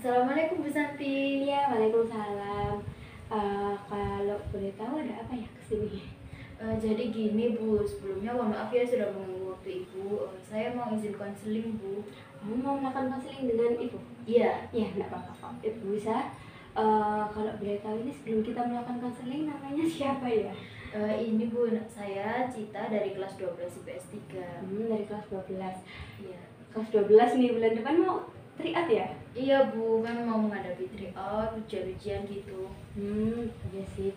Assalamualaikum Bu Santi. Iya, waalaikumsalam. Kalau boleh tahu ada apa ya kesini? Jadi gini Bu, sebelumnya mohon maaf ya sudah mengganggu waktu Ibu. Saya mau izin konseling Bu. Kamu mau melakukan konseling dengan ibu? Iya. Ya, enggak apa-apa kok. Ibu bisa. Kalau boleh tahu ini sebelum kita melakukan konseling namanya siapa ya? Ini Bu, saya Cita dari kelas 12 IPS 3. Dari kelas 12. Iya. Kelas 12 nih, bulan depan mau triat ya? Iya Bu, kan mau menghadapi tryout, ujian-ujian gitu. Iya sih.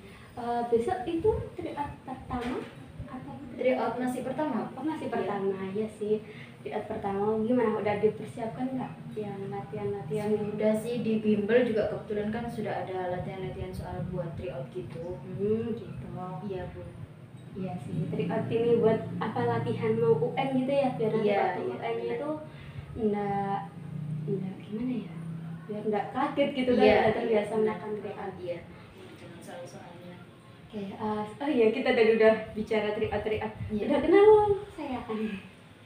Besok itu triat pertama atau Tryout masih pertama? Oh, masih Iya. pertama, ya sih. Triat pertama gimana? Udah dipersiapkan nggak? Yang latihan-latihan? Udah sih, di bimbel juga kebetulan kan sudah ada latihan-latihan soal buat tryout gitu. Gitu. Iya Bu. Iya sih, triat ini buat apa latihan mau UN gitu ya, biar nanti Iya, waktu iya, UN-nya benar. itu enggak gimana ya, biar enggak kaget gitu kan, Iya, udah terbiasa benar. melakukan triat. Iya. Dengan soal-soalnya. Oke, oh iya kita tadi udah bicara triat. Iya. Udah kenal saya kan?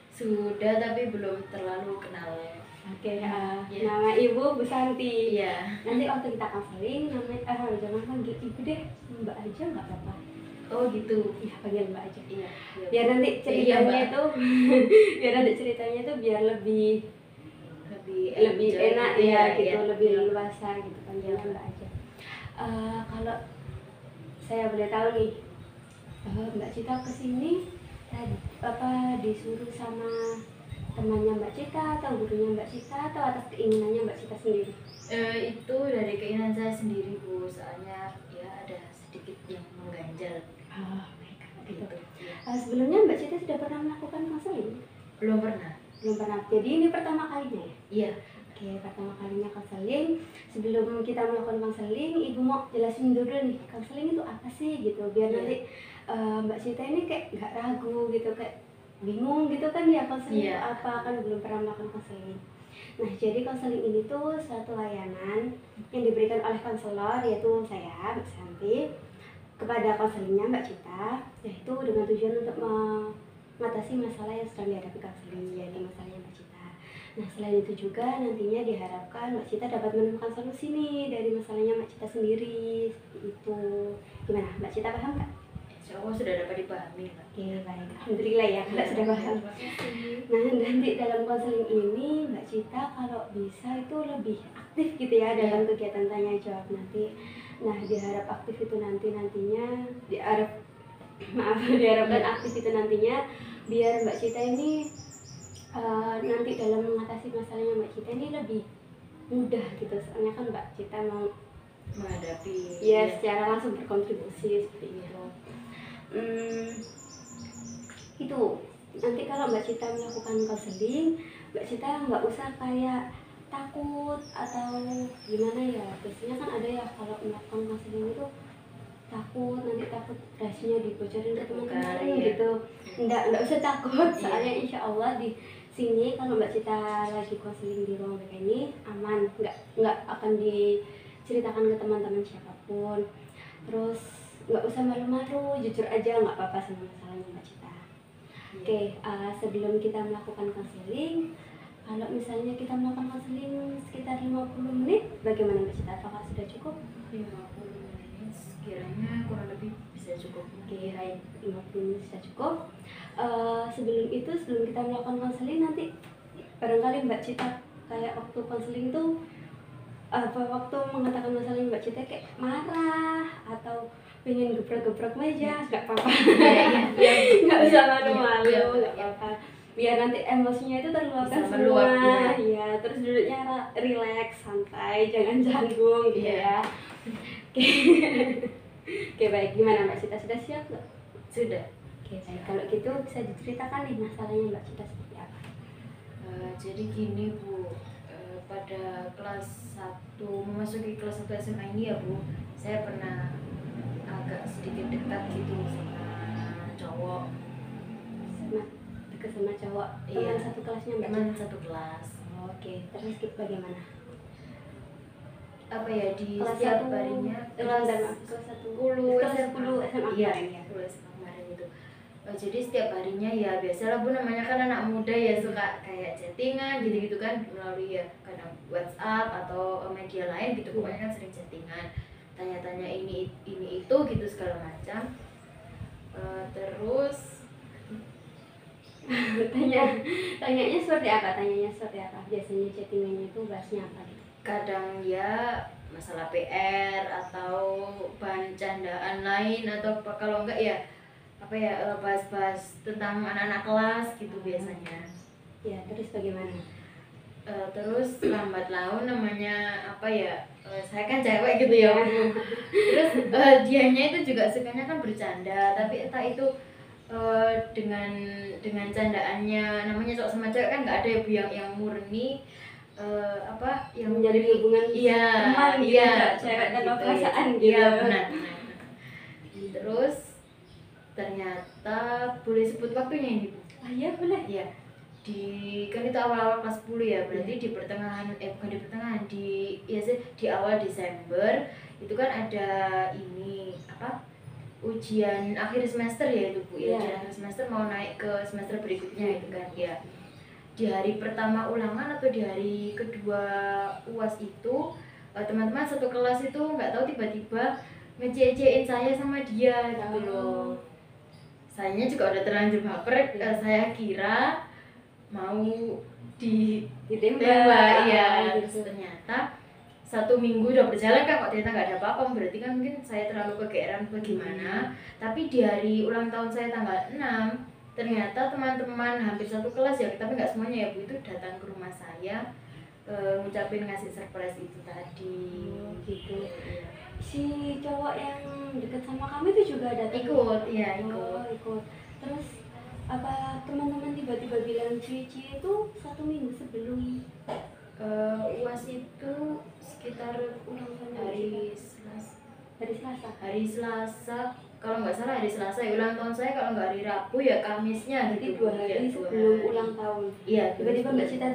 Sudah, tapi belum terlalu kenal. Oke, Iya. nama ibu Bu Santi. Iya. Nanti waktu kita konseling namanya jangan panggil ibu deh, Mbak aja nggak apa-apa. Oh gitu. Iya, panggil Mbak aja. Iya. Biar nanti Iya, ceritanya Mbak. itu biar nanti ceritanya itu biar lebih lebih enak gitu ya, gitu, iya. lebih leluasa gitu, panggilnya Iya. Mbak aja. Kalau saya boleh tahu nih, Mbak Cita kesini tadi disuruh sama temannya Mbak Cita atau gurunya Mbak Cita atau atas keinginannya Mbak Cita sendiri? Itu dari keinginan saya sendiri Bu, soalnya ya ada sedikit yang mengganjal. Baik, gitu. Iya. Sebelumnya Mbak Cita sudah pernah melakukan konseling? Belum pernah. Belum pernah. Jadi ini pertama kalinya ya? Iya. Oke, pertama kalinya konseling. Sebelum kita melakukan konseling, Ibu mau jelasin dulu nih, konseling itu apa sih gitu, biar Iya. nanti Mbak Cita ini kayak nggak ragu gitu, kayak bingung gitu kan ya, konseling itu Iya. apa, kan belum pernah melakukan konseling. Nah, jadi konseling ini tuh suatu layanan yang diberikan oleh konselor, yaitu saya, Mbak Santi, kepada konselingnya Mbak Cita, yaitu dengan tujuan untuk mengatasi masalah yang sedang dihadapi konseling, yaitu masalahnya Mbak Cita. Nah, selain itu juga nantinya diharapkan Mbak Cita dapat menemukan solusi nih dari masalahnya Mbak Cita sendiri, seperti itu. Gimana, Mbak Cita paham nggak? Insya Allah sudah dapat dipahami Mbak. Oke, baik. Alhamdulillah ya, Mbak sudah paham. Terima kasih. Nah, nanti dalam konseling ini Mbak Cita kalau bisa itu lebih aktif gitu ya dalam kegiatan tanya jawab nanti. Nah, diharap aktif itu nantinya diharapkan aktif itu nantinya biar Mbak Cita ini nanti dalam mengatasi masalahnya Mbak Cita ini lebih mudah gitu. Soalnya kan Mbak Cita mau Menghadapi ya secara langsung berkontribusi seperti itu. Itu nanti kalau Mbak Cita melakukan konseling, Mbak Cita nggak usah kayak takut atau gimana ya. Biasanya kan ada ya kalau melakukan konseling itu takut, nanti takut rahasianya dibocorin ke teman-teman gitu. Nggak usah takut, soalnya insya Allah di sini kalau Mbak Cita lagi konseling di ruang BK ini aman, nggak akan diceritakan ke teman-teman siapapun. Terus nggak usah malu-malu, jujur aja, nggak apa-apa sama masalahnya Mbak Cita. Oke, sebelum kita melakukan konseling, kalau misalnya kita melakukan konseling sekitar 50 menit, bagaimana Mbak Cita? Apakah sudah cukup? 50 menit sekiranya kurang lebih bisa cukup. Oke, baik, 50 menit sudah cukup. Sebelum kita melakukan konseling nanti barangkali Mbak Cita kayak waktu konseling tuh waktu mengatakan masalah Mbak Cita kayak marah atau pengen gebrak-gebrak meja, nggak apa-apa. Nggak usah malu-malu, nggak apa-apa. Biar nanti emosinya itu terluapkan semua. Ya, terus duduknya relax, santai, jangan canggung gitu ya. Oke, baik. Gimana Mbak Cita, sudah siap nggak? Sudah. Oke, baik. Kalau gitu bisa diceritakan nih masalahnya Mbak Cita seperti apa? Jadi gini Bu, pada kelas 1 memasuki kelas 1 SMA ini ya Bu, saya pernah agak sedikit dekat gitu sama cowok. Dekat sama cowok, teman satu kelasnya Mbak Teman Cita? satu kelas. Oke, terus bagaimana? Apa ya, di Kelas setiap satu, harinya kelas 10 SMA iya, kemarin ya. 10 SMA kemarin itu. Jadi setiap harinya ya biasalah Bu, namanya kan anak muda ya suka kayak chattingan gitu-gitu kan, melalui ya kadang WhatsApp atau media lain gitu, pokoknya kan sering chattingan, tanya-tanya ini itu gitu segala macam. Terus tanyanya seperti apa? Biasanya chattingannya itu bahasnya apa gitu? kadang ya masalah PR atau bahan candaan lain, atau kalau enggak ya apa ya, bahas-bahas tentang anak-anak kelas gitu biasanya. Ya, terus bagaimana? Terus lambat laun namanya apa ya, saya kan cewek gitu ya Bu. Terus dianya itu juga sukanya kan bercanda, tapi entah itu dengan candaannya, namanya cowok sama cewek kan nggak ada ya Bu yang murni, apa yang menjalin hubungan teman gitu, cewek tanpa perasaan gitu. Iya benar. Terus ternyata boleh sebut waktunya ini Bu? Iya boleh. Iya, kan itu awal-awal kelas 10 ya, berarti di pertengahan bukan di pertengahan, di awal Desember itu kan ada ini apa, ujian akhir semester ya itu Bu ya. Ujian akhir semester mau naik ke semester berikutnya itu kan ya. Di hari pertama ulangan atau di hari kedua UAS itu teman-teman satu kelas itu nggak tahu tiba-tiba ngece-ngecein saya sama dia gitu loh. Sayanya juga udah terlanjur baper, saya kira mau ditembak ya. Terus ternyata 1 minggu udah berjalan kan, kok ternyata nggak ada apa-apa, berarti kan mungkin saya terlalu kegeeran bagaimana. Tapi di hari ulang tahun saya tanggal 6, ternyata teman-teman hampir satu kelas ya, tapi nggak semuanya ya Bu, itu datang ke rumah saya ngucapin, ngasih surprise itu tadi. Gitu. Si cowok yang dekat sama kamu itu juga datang? Ikut, iya ikut. Oh, ikut. Terus apa teman-teman tiba-tiba bilang cie-cie itu 1 minggu sebelum UAS itu sekitar hari Selasa. Hari Selasa, kalau nggak salah hari Selasa ya ulang tahun saya, kalau nggak hari Rabu ya Kamisnya jadi gitu. 2 hari sebelum ulang tahun. Iya, tiba-tiba Mbak Cita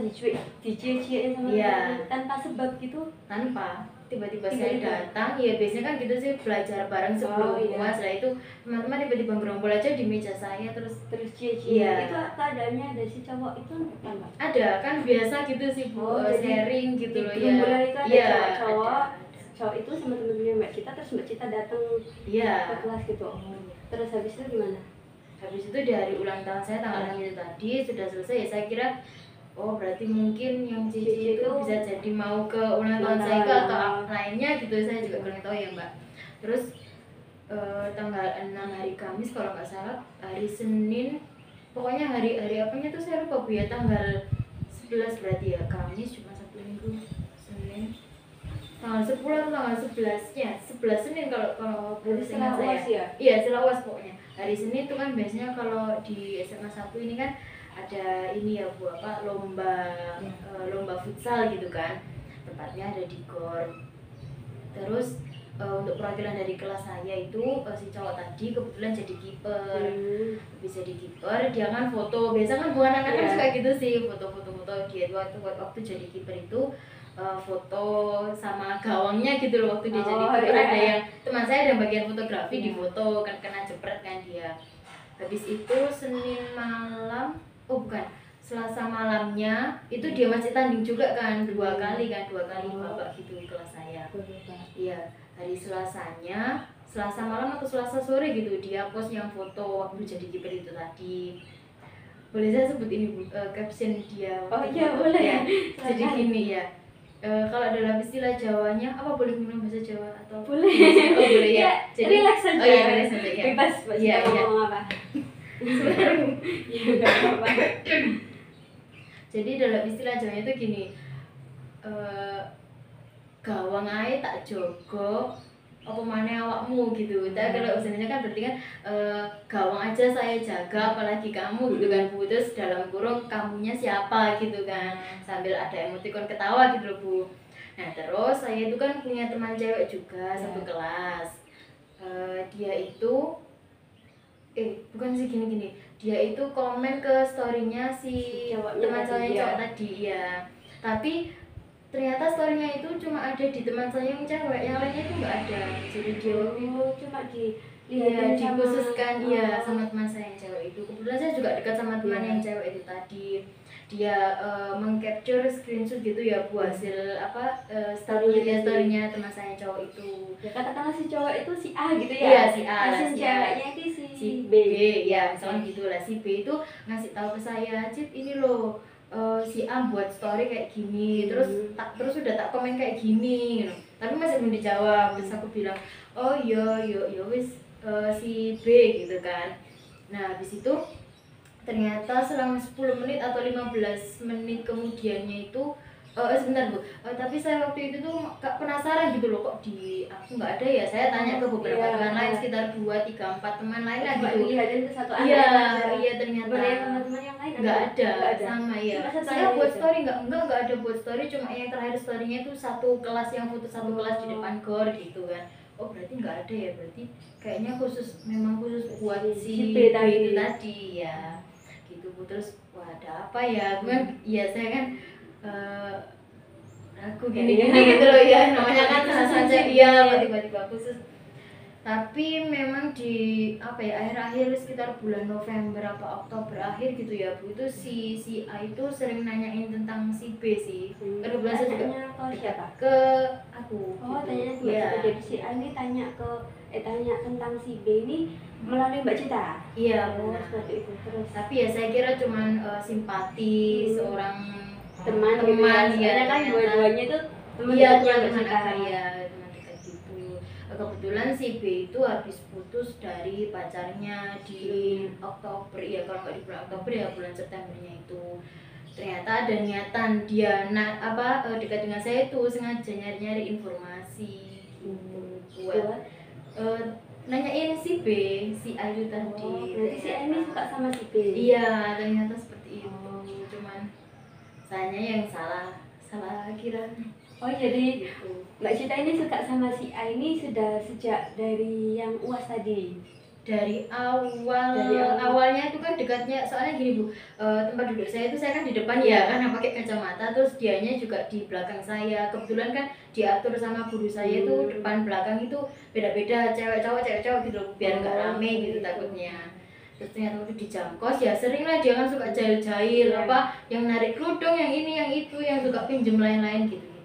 dicie-ciein sama tanpa sebab gitu? Tanpa, tiba-tiba saya datang, ya biasanya kan gitu sih, belajar bareng sebelum UAS. Lah itu teman-teman tiba-tiba gerombol aja di meja saya, terus cie-cie. Iya. Itu keadaannya ada si cowok itu apa enggak? Ada, kan biasa gitu sih Bu, sharing gitu loh ya. Gerombolan itu ada Iya, cowok itu sama temen-temennya Mbak Cita, terus Mbak Cita datang ke kelas gitu. Terus habis itu gimana? Habis itu di hari ulang tahun saya tanggal 6 itu tadi sudah selesai ya, saya kira oh berarti mungkin yang cici itu bisa jadi mau ke ulang tahun saya ke atau lainnya gitu, saya juga kurang tahu ya Mbak. Terus tanggal 6 hari Kamis kalau nggak salah, hari Senin, pokoknya hari apanya tuh saya lupa Bu ya, tanggal 11 berarti ya, Kamis cuma 1 minggu, Senin tanggal 10 atau tanggal 11-nya, 11 Senin kalau setelah UAS ya? Iya setelah UAS pokoknya. Hari Senin itu kan biasanya kalau di SMA 1 ini kan ada ini ya Bu, apa lomba futsal gitu kan, tempatnya ada di GOR. Terus untuk perwakilan dari kelas saya itu si cowok tadi kebetulan jadi kiper. Bisa jadi kiper, dia kan foto, biasa kan bukan anak kan suka gitu sih, foto dia waktu jadi kiper itu foto sama gawangnya gitu loh waktu dia jadi kiper. Ada yang teman saya ada bagian fotografi di foto kan, kena jepret kan dia. Habis itu Senin malam, Selasa malamnya itu dia masih tanding juga kan, 2 kali babak gitu di kelas saya. Iya, hari Selasanya, Selasa malam atau Selasa sore gitu, dia post yang foto waktu jadi kiper itu tadi. Boleh saya sebut ini Bu, caption dia? Oh iya boleh ya. Jadi gini ya, kalau dalam istilah Jawanya, apa boleh ngomong bahasa Jawa atau boleh? Oh boleh ya. Jadi relax saja. Oh iya relax saja ya. Bebas ngomong apa. Ya enggak apa-apa. Jadi dalam istilah Jawanya itu gini, gawang ae tak jogo apa maneh awakmu gitu. Tapi kalau bahasa Indonesia kan berarti kan gawang aja saya jaga apalagi kamu gitu kan Bu. Terus dalam kurung kamunya siapa gitu kan, sambil ada emoticon ketawa gitu loh Bu. Nah terus saya itu kan punya teman cewek juga satu kelas. Dia itu bukan sih gini, dia itu komen ke storynya si teman cowoknya cowok tadi ya, tapi ternyata storynya itu cuma ada di teman saya yang cewek, yang lainnya itu nggak ada. Jadi dia cuma dikhususkan sama teman saya yang cewek itu. Kebetulan saya juga dekat sama teman yang cewek itu tadi. dia mengcapture screenshot gitu ya Bu, hasil story-nya teman saya cowok itu. Ya katakanlah si cowok itu si A gitu ya. Iya, si A. Hasil Si A. ceweknya itu si B. Ya, misalnya gitu lah. Si B itu ngasih tahu ke saya, "Cip, ini loh si A buat story kayak gini." Terus udah tak komen kayak gini gitu. Tapi masih belum dijawab. Terus aku bilang, "Oh iya wis si B," gitu kan. Nah, habis itu ternyata selama 10 menit atau 15 menit kemudiannya itu sebentar Bu, tapi saya waktu itu tuh penasaran gitu loh, kok di aku nggak ada ya. Saya tanya ke beberapa teman lain, sekitar 2, 3, 4 teman lain lah gitu. Dilihatin ke satu anak Iya ternyata teman-teman yang lain nggak ada. sama ya. Saya buat story nggak ada buat story, cuma yang terakhir storynya itu satu kelas yang foto satu kelas di depan gor gitu kan. Oh berarti nggak ada ya, berarti kayaknya memang khusus buat si B itu tadi ya gitu Bu. Terus wah ada apa ya, ya saya kan aku gini gitu loh ya, namanya kan khusus saja dia tiba-tiba khusus. Tapi memang di akhir-akhir sekitar bulan November apa Oktober akhir gitu ya Bu, itu si A itu sering nanyain tentang si B sih. Kebetulan saya juga ke siapa? Ke aku. Oh, gitu. tanya ke Mbak Cita. Jadi si A ini tanya tentang si B ini melalui Mbak Cita. Iya, benar. Seperti itu. Terus tapi ya saya kira cuman simpati seorang teman gitu ya. Kan dua-duanya itu teman dekat gitu. Kebetulan si B itu habis putus dari pacarnya di Oktober ya, kalau nggak di bulan Oktober ya bulan Septembernya itu. Ternyata ada niatan dia dekat dengan saya itu sengaja nyari-nyari informasi buat nanyain si B, si A itu tadi. Berarti si A ini suka sama si B. Iya, ternyata seperti itu. Cuman sayanya yang salah kira. Oh jadi gitu. Mbak Cita ini suka sama si A ini sudah sejak dari yang UAS tadi? Dari awalnya itu kan dekatnya, soalnya gini Bu, tempat duduk saya itu saya kan di depan ya, karena pakai kacamata, terus dianya juga di belakang saya. Kebetulan kan diatur sama guru saya itu depan belakang itu beda-beda, cewek cowok gitu biar nggak rame gitu takutnya. Terus ternyata waktu di jam kos ya sering lah dia kan suka jahil-jahil yang narik kerudung, yang ini yang itu, yang suka pinjem lain-lain gitu.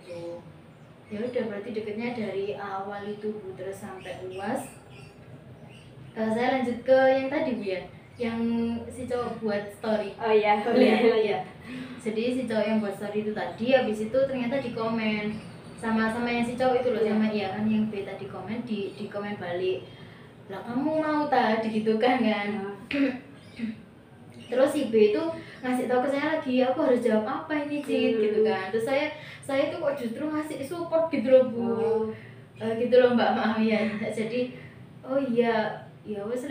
Ya udah berarti deketnya dari awal itu Bu, terus sampai UAS. Saya lanjut ke yang tadi Bu ya, yang si cowok buat story. Oh iya. Iya. Jadi si cowok yang buat story itu tadi, habis itu ternyata di komen sama yang si cowok itu loh, sama kan yang B tadi komen di komen balik. Lah kamu mau tadi gitu kan. Terus si B itu ngasih tahu ke saya lagi, aku harus jawab apa ini Cid gitu kan. Terus saya itu kok justru ngasih support gitu loh Bu. Gitu loh Mbak, maaf ya. Jadi oh iya ya wes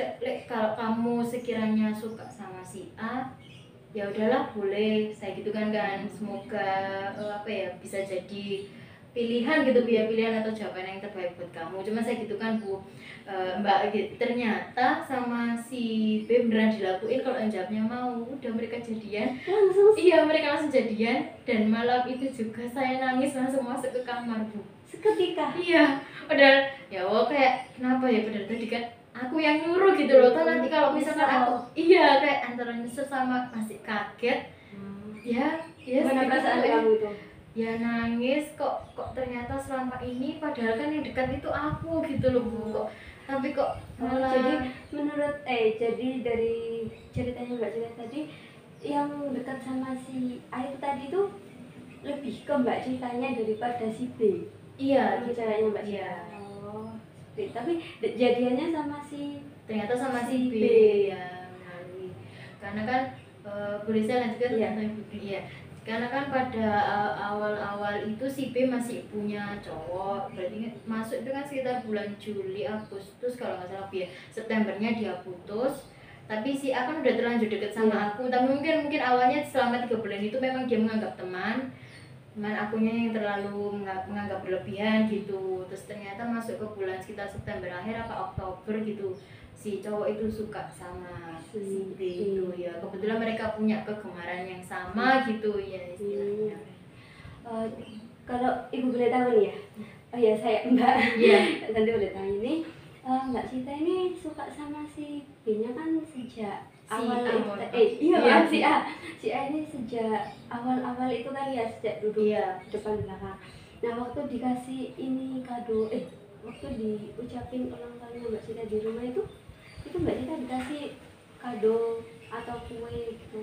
kalau kamu sekiranya suka sama si A ya udahlah boleh, saya gitu kan. Semoga bisa jadi pilihan gitu, pilihan atau jawaban yang terbaik buat kamu. Cuma saya gitu kan Bu, Mbak, ternyata sama si B beneran dilakuin. Kalau yang jawabnya mau, udah mereka jadian langsung. Iya, mereka langsung jadian, dan malam itu juga saya nangis langsung masuk ke kamar Bu, seketika. Iya, padahal ya kayak kenapa ya, padahal tadi kan aku yang nyuruh gitu loh. Toh nanti kalau misalkan aku kayak antara nyesel sama masih kaget. Ya gimana perasaan kamu tuh? Ya nangis, kok ternyata selama ini padahal kan yang dekat itu aku gitu loh Bu, tapi kok malah. Jadi menurut jadi dari ceritanya Mbak Cita tadi, yang dekat sama si A itu tadi tuh lebih ke Mbak Citanya daripada si B. Iya, caranya Mbak Cita. Iya. Oh, tapi jadiannya ternyata sama si B ya, melalui. Karena kan boleh saya lanjutkan tentang Ibu? Iya. Karena kan pada awal itu si B masih punya cowok, berarti masuk itu kan sekitar bulan Juli, Agustus kalau nggak salah ya. Septembernya dia putus, tapi si A kan udah terlanjur deket sama aku. Tapi mungkin awalnya selama 3 bulan itu memang dia menganggap teman akunya yang terlalu menganggap berlebihan gitu. Terus ternyata masuk ke bulan sekitar September akhir apa Oktober gitu, si cowok itu suka sama si B itu ya. Kebetulan mereka punya kegemaran yang sama gitu ya istilahnya. Kalau Ibu boleh tahu nih ya, oh ya saya Mbak, nanti boleh tahu ini, Mbak Sita ini suka sama si B-nya kan sejak awal awal. iya Iya. si A ini sejak awal-awal itu kan ya, sejak duduk Iya. depan belakang. Nah waktu dikasih ini kado waktu diucapin ulang tahunnya Mbak Sita di rumah itu Mbak Sita dikasih kado atau kue gitu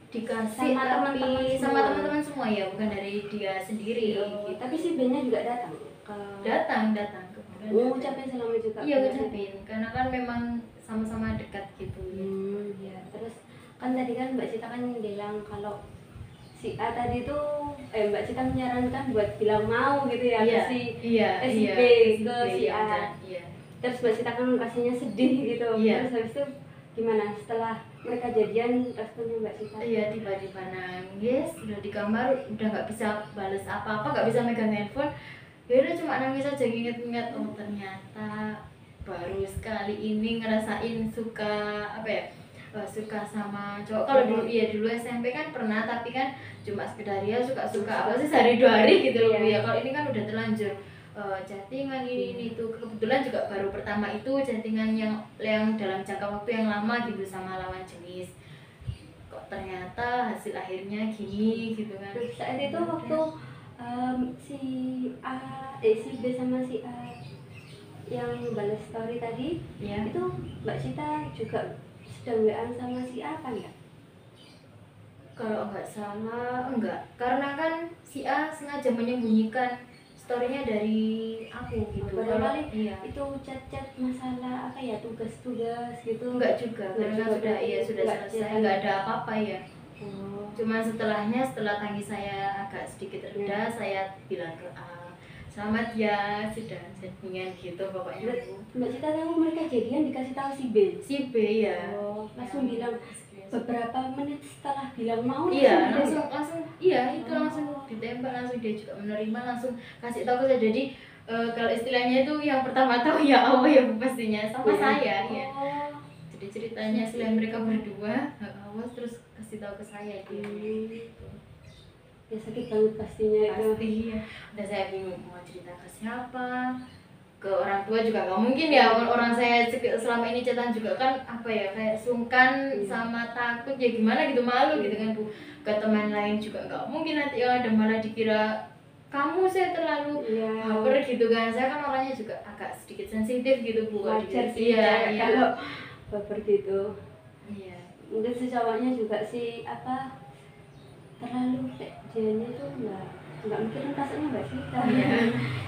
Dikasih sama teman-teman tapi semua. sama teman-teman semua ya, bukan dari dia sendiri gitu. Tapi si B-nya juga datang ke datang ngucapin selamat juga. iya ngucapin, karena kan memang sama-sama dekat gitu ya. Ya. Terus kan tadi kan Mbak Cita kan bilang kalau si A tadi tuh Mbak Cita menyarankan buat bilang mau gitu ya Iya, ke si iya, si iya, B ke si iya, A. iya. Terus Mbak Cita kan kasihnya sedih gitu. Iya. Terus habis itu gimana setelah mereka jadian responnya Mbak Cita? Iya, tiba-tiba nangis, udah di kamar, udah nggak bisa balas apa-apa, nggak bisa megang handphone. Ya udah cuma nangis aja, inget-inget, oh ternyata baru sekali ini ngerasain suka apa ya, suka sama cowok. Kalau dulu iya dulu SMP kan pernah, tapi kan cuma sekedar ya suka-suka apa sih sehari 2 hari gitu loh. Iya. Ya kalau ini kan udah terlanjur chattingan ini itu. Kebetulan juga baru pertama itu chattingan yang dalam jangka waktu yang lama gitu sama lawan jenis. Kok ternyata hasil akhirnya gini gitu kan. Nah, saat itu waktu si B sama si A yang balas story tadi, Ya. itu Mbak Cita juga sedang WA sama si A kan ya? Kalau nggak salah enggak, karena kan si A sengaja menyembunyikan storynya dari aku gitu. Barangkali iya itu chat-chat masalah apa ya, tugas-tugas gitu. enggak juga, Enggak karena juga, sudah iya sudah enggak selesai, chat. enggak ada apa-apa ya. Oh. Cuma setelah tangis saya agak sedikit reda, saya bilang ke A, selamat ya sudah jadian gitu pokoknya. Mbak Cita tahu mereka jadian dikasih tahu si B. Si B ya. Oh, langsung bilang beberapa menit setelah bilang mau Iya, langsung langsung iya itu Oh. langsung ditembak, langsung dia juga menerima, langsung kasih tahu ke saya. Jadi kalau istilahnya itu yang pertama tahu ya Allah ya Bu pastinya sama saya ya. Oh. Jadi ceritanya selain mereka berdua, awas terus kasih tahu ke saya gitu. Ya sakit banget pastinya itu. Pasti ya. Udah saya bingung mau cerita ke siapa, ke orang tua juga nggak mungkin ya, orang saya selama ini cetan juga kan apa ya, kayak sungkan sama takut ya gimana gitu, malu gitu kan Bu. Ke teman lain juga nggak mungkin, nanti yang ada malah dikira kamu saya terlalu baper gitu kan. Saya kan orangnya juga agak sedikit sensitif gitu Bu. Wajar sih ya, kalau baper gitu. Iya. Mungkin si cowoknya juga si apa terlalu kayak dianya tuh nggak mikirin perasaannya Mbak Sita.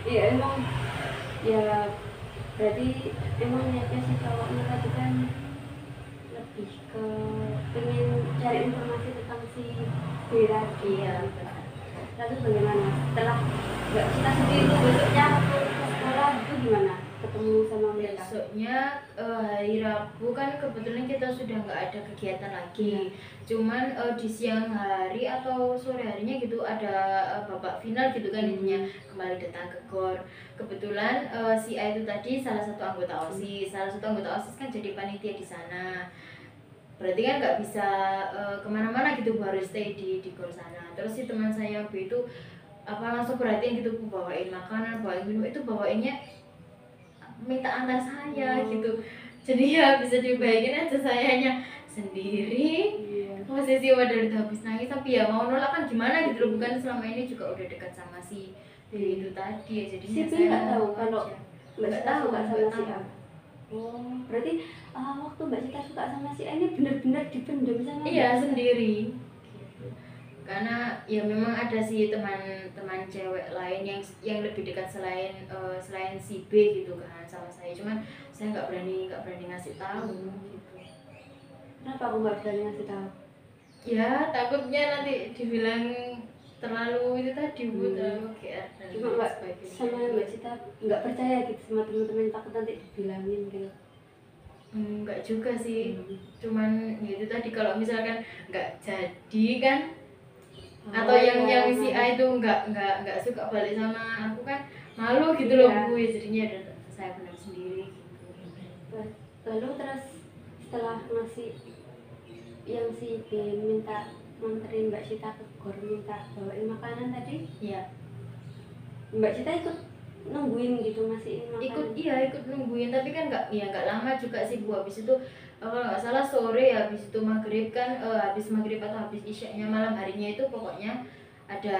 Iya emang ya, berarti emang niatnya si cowoknya tadi kan lebih ke pengen cari informasi tentang si B tadi. Iya. Lalu bagaimana setelah Mbak Sita sendiri besoknya waktu ke sekolah itu gimana ketemu sama mereka? Besoknya hari Rabu kan kebetulan kita sudah nggak ada kegiatan lagi. Cuman di siang hari atau sore harinya gitu ada babak final gitu kan, intinya kembali datang ke GOR. Kebetulan si A itu tadi salah satu anggota OSIS. Salah satu anggota OSIS kan jadi panitia di sana. Berarti kan nggak bisa kemana-mana gitu, harus stay di GOR sana. Terus si teman saya B itu langsung perhatiin gitu, bawain makanan, bawain minum, itu bawainnya minta antar saya gitu. Jadi ya bisa dibayangin aja sayanya sendiri, posisi udah habis nangis, tapi ya mau nolak kan gimana gitu loh. Bukan selama ini juga udah dekat sama si B itu tadi ya, jadi si B saya nggak tahu mau kalau aja. Mbak Sita suka sama nggak si tahu. A. Oh, berarti waktu Mbak Sita suka sama si A ini benar-benar dipendam sama Iya Mbak Sita? sendiri gitu. Karena ya memang ada sih teman-teman cewek lain yang lebih dekat selain si B gitu kan sama saya, cuman saya nggak berani ngasih tahu gitu. Kenapa aku nggak berani ngasih tahu? Ya takutnya nanti dibilang terlalu itu tadi Bu, terlalu GR dan Cuma Mbak sebagainya. sama Mbak Sita nggak percaya gitu sama teman-teman, takut nanti dibilangin gitu. Enggak juga sih, cuman ya itu tadi kalau misalkan nggak jadi kan, atau yang si A itu nggak suka balik sama aku kan malu gitu loh Bu, ya jadinya udah saya benar sendiri gitu. Lalu terus setelah ngasih yang si B minta nganterin Mbak Sita ke GOR, minta bawain makanan tadi, Iya. Mbak Sita ikut nungguin gitu, masih makan. ikut nungguin, tapi kan nggak lama juga sih Bu. Habis itu kalau nggak salah sore, habis itu maghrib kan, habis maghrib atau habis isyaknya malam harinya itu pokoknya ada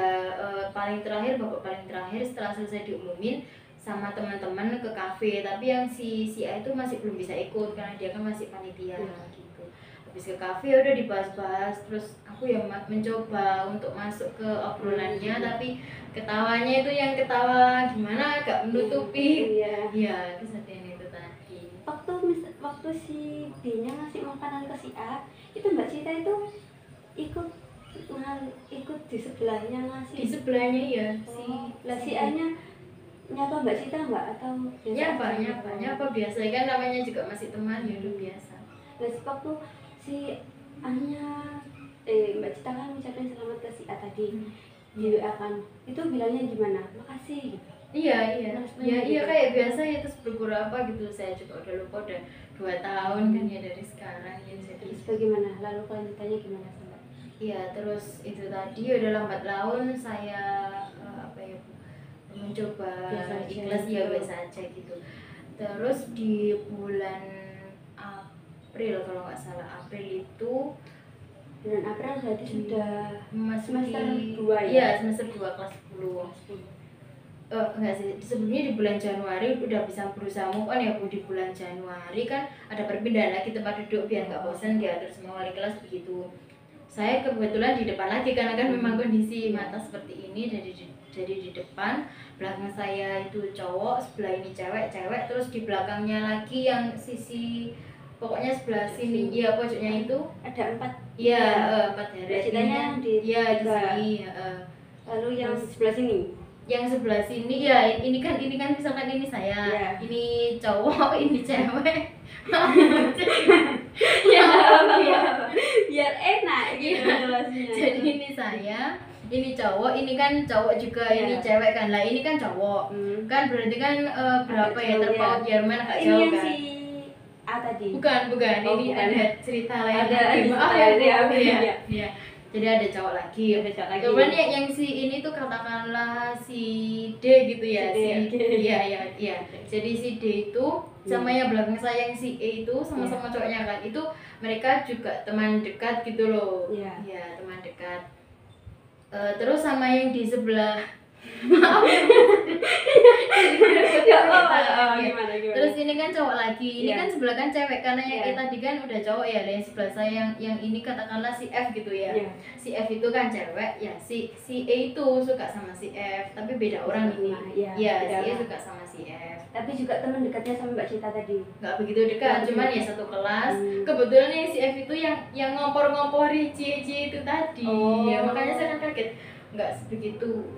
paling terakhir, babak paling terakhir setelah selesai diumumin sama teman-teman ke kafe. Tapi yang si A itu masih belum bisa ikut karena dia kan masih panitia gitu. Habis ke kafe udah dibahas-bahas, terus aku yang mencoba untuk masuk ke obrolannya, tapi ketawanya itu yang ketawa gimana agak menutupi ya kesedihan itu tadi. Waktu si B-nya ngasih makanan ke si A, itu Mbak Cita itu ikut di sebelahnya ngasih. Di sebelahnya ya. Si A-nya nyapa Mbak Cita enggak atau nyapa biasa kan, namanya juga masih teman ya, udah biasa. Nah, waktu si A-nya Mbak Cita kan ngucapin selamat ke si A tadi di WA kan, itu bilangnya gimana? Makasih gitu. Iya kayak biasa ya, terus berguru apa gitu, saya juga udah lupa, udah 2 tahun kan ya dari sekarang ya. Terus bagaimana? Lalu kelanjutannya gimana Mbak? Iya, terus itu tadi udah lambat laun saya mencoba ikhlas ya, biasa aja gitu. Terus di bulan April kalau nggak salah, April itu bulan April berarti sudah semester 2 ya? Iya, semester 2 kelas 10. Enggak sih, sebelumnya di bulan Januari udah bisa berusaha move on ya Bu. Di bulan Januari kan ada perpindahan lagi tempat duduk biar nggak bosan diatur semua wali kelas begitu. Saya kebetulan di depan lagi karena kan memang kondisi mata seperti ini, jadi di depan, belakang saya itu cowok, sebelah ini cewek, terus di belakangnya lagi yang sisi pokoknya sebelah sini ya, pojoknya itu ada 4. Iya, 4 deret. Ceritanya di sini. Lalu yang sebelah sini. Yang sebelah sini ya, ini kan misalkan ini saya, ini cowok, ini cewek. Ya, biar enak gitu jelasnya. Jadi ini saya, ini cowok, ini kan cowok juga, ini cewek kan. Lah ini kan cowok. Kan berarti kan berapa ya terpaut Jerman agak jauh kan. Si A tadi. Bukan. Ini bukan. ada cerita lain. Maaf ya. Jadi ada cowok lagi. Kemudian yang si ini tuh katakanlah si D gitu ya. Iya. Jadi si D itu sama yang belakang saya yang si E itu sama-sama cowoknya kan. Itu mereka juga teman dekat gitu loh. Iya, teman dekat. Terus sama yang di sebelah gimana? Terus ini kan cowok lagi, ini kan sebelah kan cewek karena yang E tadi kan udah cowok ya. Yang sebelah saya yang ini katakanlah si F gitu ya. Si F itu kan cewek ya, si E itu suka sama si F, tapi beda orang ini. Iya, si E suka sama si F. Tapi juga teman dekatnya sama Mbak Cita tadi. Nggak begitu dekat, cuman ya satu kelas. Kebetulan yang si F itu yang ngompor-ngompori cie itu tadi. Ya makanya saya kan kaget, nggak sebegitu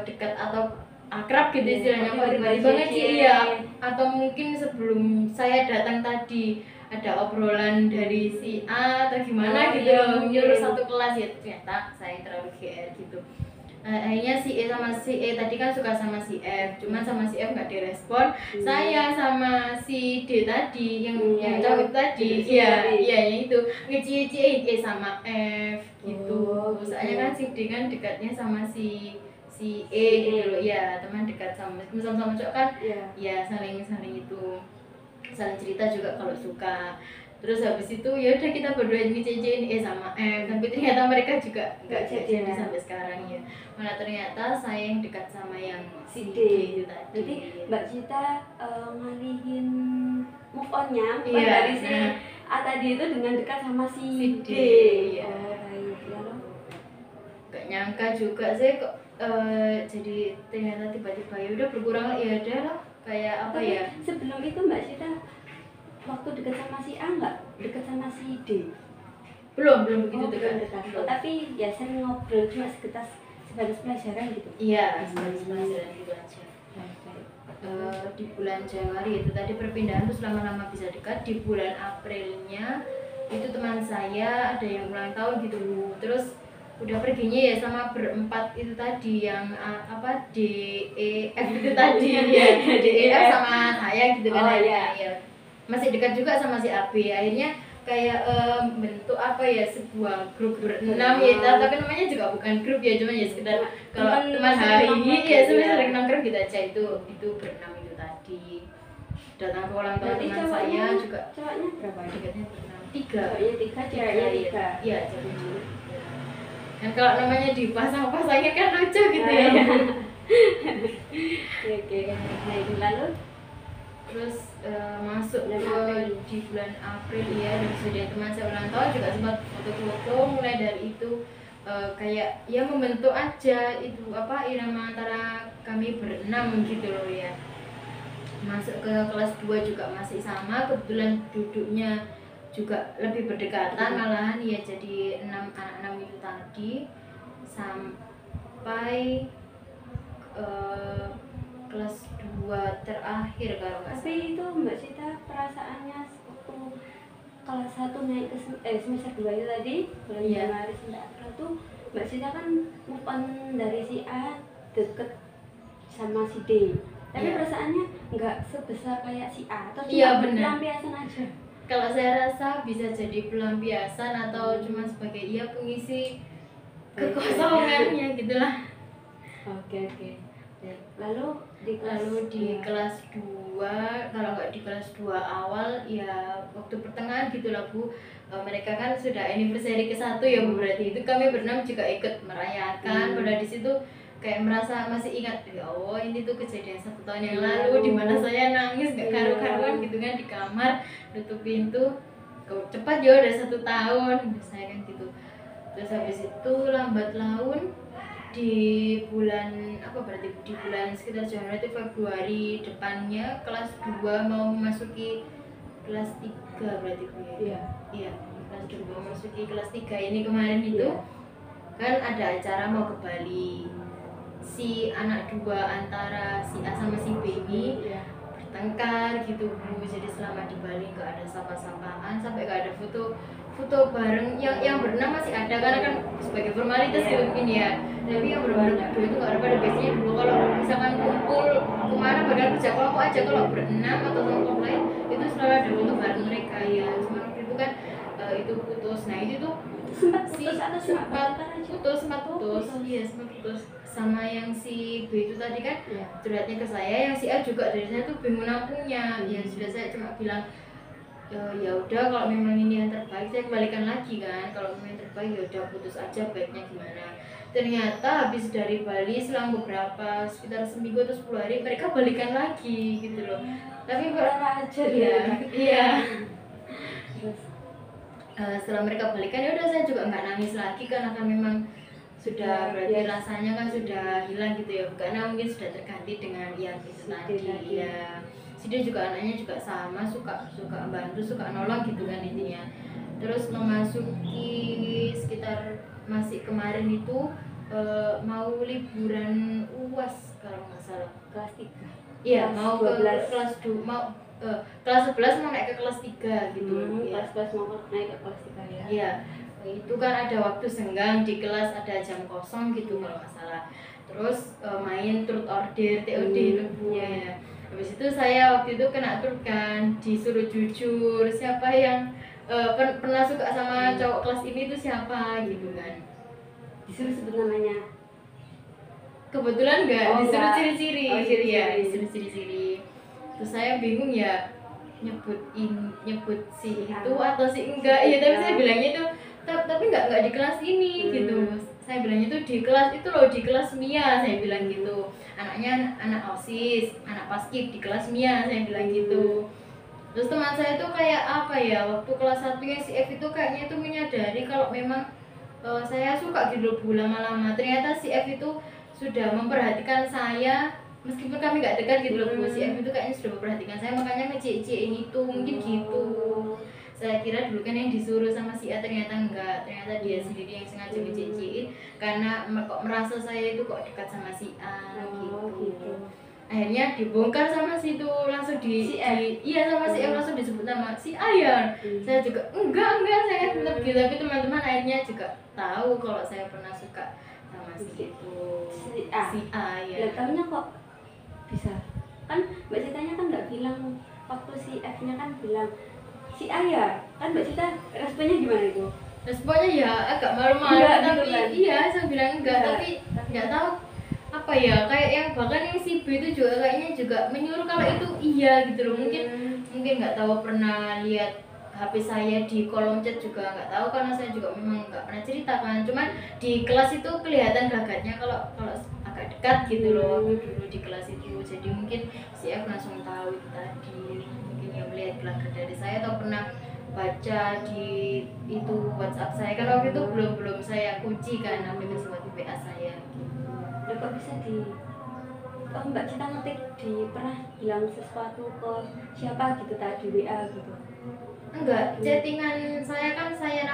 dekat atau akrab gitu istilahnya, kok pribadi banget sih. Iya, atau mungkin sebelum saya datang tadi ada obrolan dari si A atau gimana gitu nyuruh satu kelas ya, ternyata saya terlalu GR gitu. Akhirnya si E sama si E tadi kan suka sama si F, cuman sama si F nggak direspon. Saya sama si D tadi yang cowok tadi, iya yang itu ngecie-ciein E sama F gitu. Soalnya kan si D kan dekatnya sama si E gitu loh, ya teman dekat sama cowok kan, ya saling itu, saling cerita juga kalau suka. Terus habis itu ya udah kita berdua ngecewain E sama F, tapi ternyata mereka juga nggak jadi sampai sekarang ya. Malah ternyata saya yang dekat sama yang si D itu tadi. Jadi Mbak Cita ngalihin move on-nya dari si A tadi itu dengan dekat sama si D. Gak nyangka juga sih kok jadi ternyata tiba-tiba ya udah berkurang ya udah lah, kayak apa ya. Sebelum itu Mbak Cita waktu dekat sama si A nggak dekat sama si D? Belum begitu dekat. Tapi ya sering ngobrol cuma sebatas pelajaran gitu. Iya, sebatas pelajaran gitu aja. Di bulan Januari itu tadi perpindahan terus lama-lama bisa dekat. Di bulan Aprilnya itu teman saya ada yang ulang tahun gitu, terus udah perginya ya sama berempat itu tadi yang D E F itu tadi ya, D E F sama saya gitu kan. Ya masih dekat juga sama si AB. Akhirnya kayak bentuk apa ya, sebuah grup berenam ya, tapi namanya juga bukan grup ya, cuma ya sekedar kalau teman hari ya sering nongkrong gitu aja, itu berenam itu tadi. Datang ke ulang tahun teman saya juga. Cowoknya berapa? Dekatnya berenam 3. Cowoknya 3, ceweknya 3. Iya, cewek. Dan kalau namanya dipasang-pasangnya kan lucu gitu ya. Oke. Nah, lalu terus masuk di bulan April ya, dan sudah teman saya ulang tahun juga sempat foto-foto. Mulai dari itu kayak ya membentuk aja itu apa irama antara kami berenam gitu loh ya. Masuk ke kelas 2 juga masih sama, kebetulan duduknya juga lebih berdekatan malahan ya, jadi 6 anak 6 itu tadi sampai kelas 2 terakhir kalau nggak salah. Tapi itu Mbak Cita perasaannya waktu kelas 1 naik ke semester 2 itu tadi bulan Januari sampai April tuh Mbak Cita kan move on dari si A deket sama si D, tapi perasaannya nggak sebesar kayak si A atau cuma pelampiasan aja? Kalau saya rasa bisa jadi pelampiasan atau cuma sebagai pengisi kekosongannya gitulah. Oke. Lalu di kelas 2, kalau nggak di kelas 2 awal ya waktu pertengahan gitulah Bu, mereka kan sudah anniversary ke-1 ya Bu, berarti itu kami berenam juga ikut merayakan. Pada di situ kayak merasa masih ingat, ya Allah ini tuh kejadian 1 tahun yang lalu di mana saya nangis gak karu-karuan gitu kan di kamar, tutup pintu, kok cepat ya udah 1 tahun saya kan gitu. Terus habis itu lambat laun di bulan di bulan sekitar Januari atau Februari depannya kelas 2 mau memasuki kelas 3 berarti Bu ya. Iya, kelas 2 memasuki kelas 3 ini kemarin itu kan ada acara mau ke Bali. Si anak 2 antara si A sama si B ini bertengkar gitu Bu. Jadi selama di Bali nggak ada sapa-sapaan, sampai nggak ada foto bareng. Yang berenam masih ada karena kan sebagai formalitas gitu mungkin ya. Tapi yang benar-benar berdua itu nggak ada. Pada biasanya dulu kalau misalkan kumpul kemana badan kerja kelompok aja, kalau berenam atau kelompok lain itu selalu ada foto bareng mereka ya. Cuma waktu itu kan itu putus. Nah itu tuh sempat putus. Iya, sempat putus sama yang si B itu tadi kan curhatnya ke saya. Yang si A juga dari saya tuh bingung nampungnya. Ya sudah, saya cuma bilang ya udah kalau memang ini yang terbaik saya kembalikan lagi kan. Kalau memang yang terbaik ya udah putus aja, baiknya gimana. Ternyata habis dari Bali selang beberapa sekitar seminggu atau 10 hari mereka balikan lagi gitu loh. Tapi aja iya. Setelah mereka balikan ya udah, saya juga nggak nangis lagi karena kan memang sudah berarti rasanya kan sudah hilang gitu ya, karena mungkin sudah terganti dengan yang itu tadi ya. Dia juga anaknya juga sama, suka bantu, suka nolong gitu kan intinya. Terus memasuki sekitar masih kemarin itu mau liburan UAS kalau nggak salah, kelas 3. Iya, mau ke kelas 2, mau kelas 11 mau naik ke kelas 3 gitu. Kelas 11 mau naik ke kelas 3 ya. Iya. Itu kan ada waktu senggang di kelas, ada jam kosong gitu kalau nggak salah. Terus main truth order TOD itu Bu ya. Habis itu saya waktu itu kena truth kan, disuruh jujur siapa yang pernah suka sama cowok kelas ini tuh siapa gitu kan. Disuruh sebut namanya? Kebetulan enggak, disuruh ciri-ciri. Disuruh ciri-ciri. Terus saya bingung ya, nyebut si itu atau si enggak. Iya, tapi saya bilangnya itu tapi enggak di kelas ini gitu. Saya bilangnya itu di kelas itu loh, di kelas Mia, saya bilang gitu. Anaknya anak OSIS, anak paskib di kelas Mia, saya bilang gitu. Terus teman saya tuh kayak apa ya, waktu kelas 1 yang si F itu kayaknya itu menyadari kalau memang saya suka gitu Bu lama-lama. Ternyata si F itu sudah memperhatikan saya meskipun kami nggak dekat gitu loh Bu. Si F itu kayaknya sudah memperhatikan saya, makanya ngecek-cekin itu mungkin gitu. Saya kira dulu kan yang disuruh sama si A, ternyata enggak, ternyata dia sendiri yang sengaja ngecek-cekin karena kok merasa saya itu kok dekat sama si A gitu. Akhirnya dibongkar sama si itu, langsung sama si F langsung disebut nama si A ya. Saya juga enggak saya tetap gitu, tapi teman-teman akhirnya juga tahu kalau saya pernah suka sama si A ya. Tahunya kok bisa? Kan Mbak Citanya kan nggak bilang waktu si F-nya kan bilang si Ayah kan Mbak Cita responnya gimana itu? Responnya ya agak malu-malu, Enggak, tapi gitu kan? iya saya bilang enggak, Enggak. tapi nggak tahu apa ya, kayak yang bahkan yang si B itu juga kayaknya juga menyuruh kalau itu iya gitu loh. Mungkin nggak tahu, pernah lihat HP saya di kolom chat juga nggak tahu, karena saya juga memang nggak pernah ceritakan. Cuman di kelas itu kelihatan gelagatnya kalau kalau agak dekat gitu loh aku dulu di kelas itu. Jadi mungkin si F langsung tahu itu tadi, mungkin yang melihat gelagat dari saya, atau pernah baca di itu WhatsApp saya, kan waktu itu belum saya kunci kan aplikasi WA saya gitu. Loh, kok bisa di Mbak Cita ngetik di pernah bilang sesuatu ke siapa gitu tadi WA gitu? Enggak, chattingan saya kan saya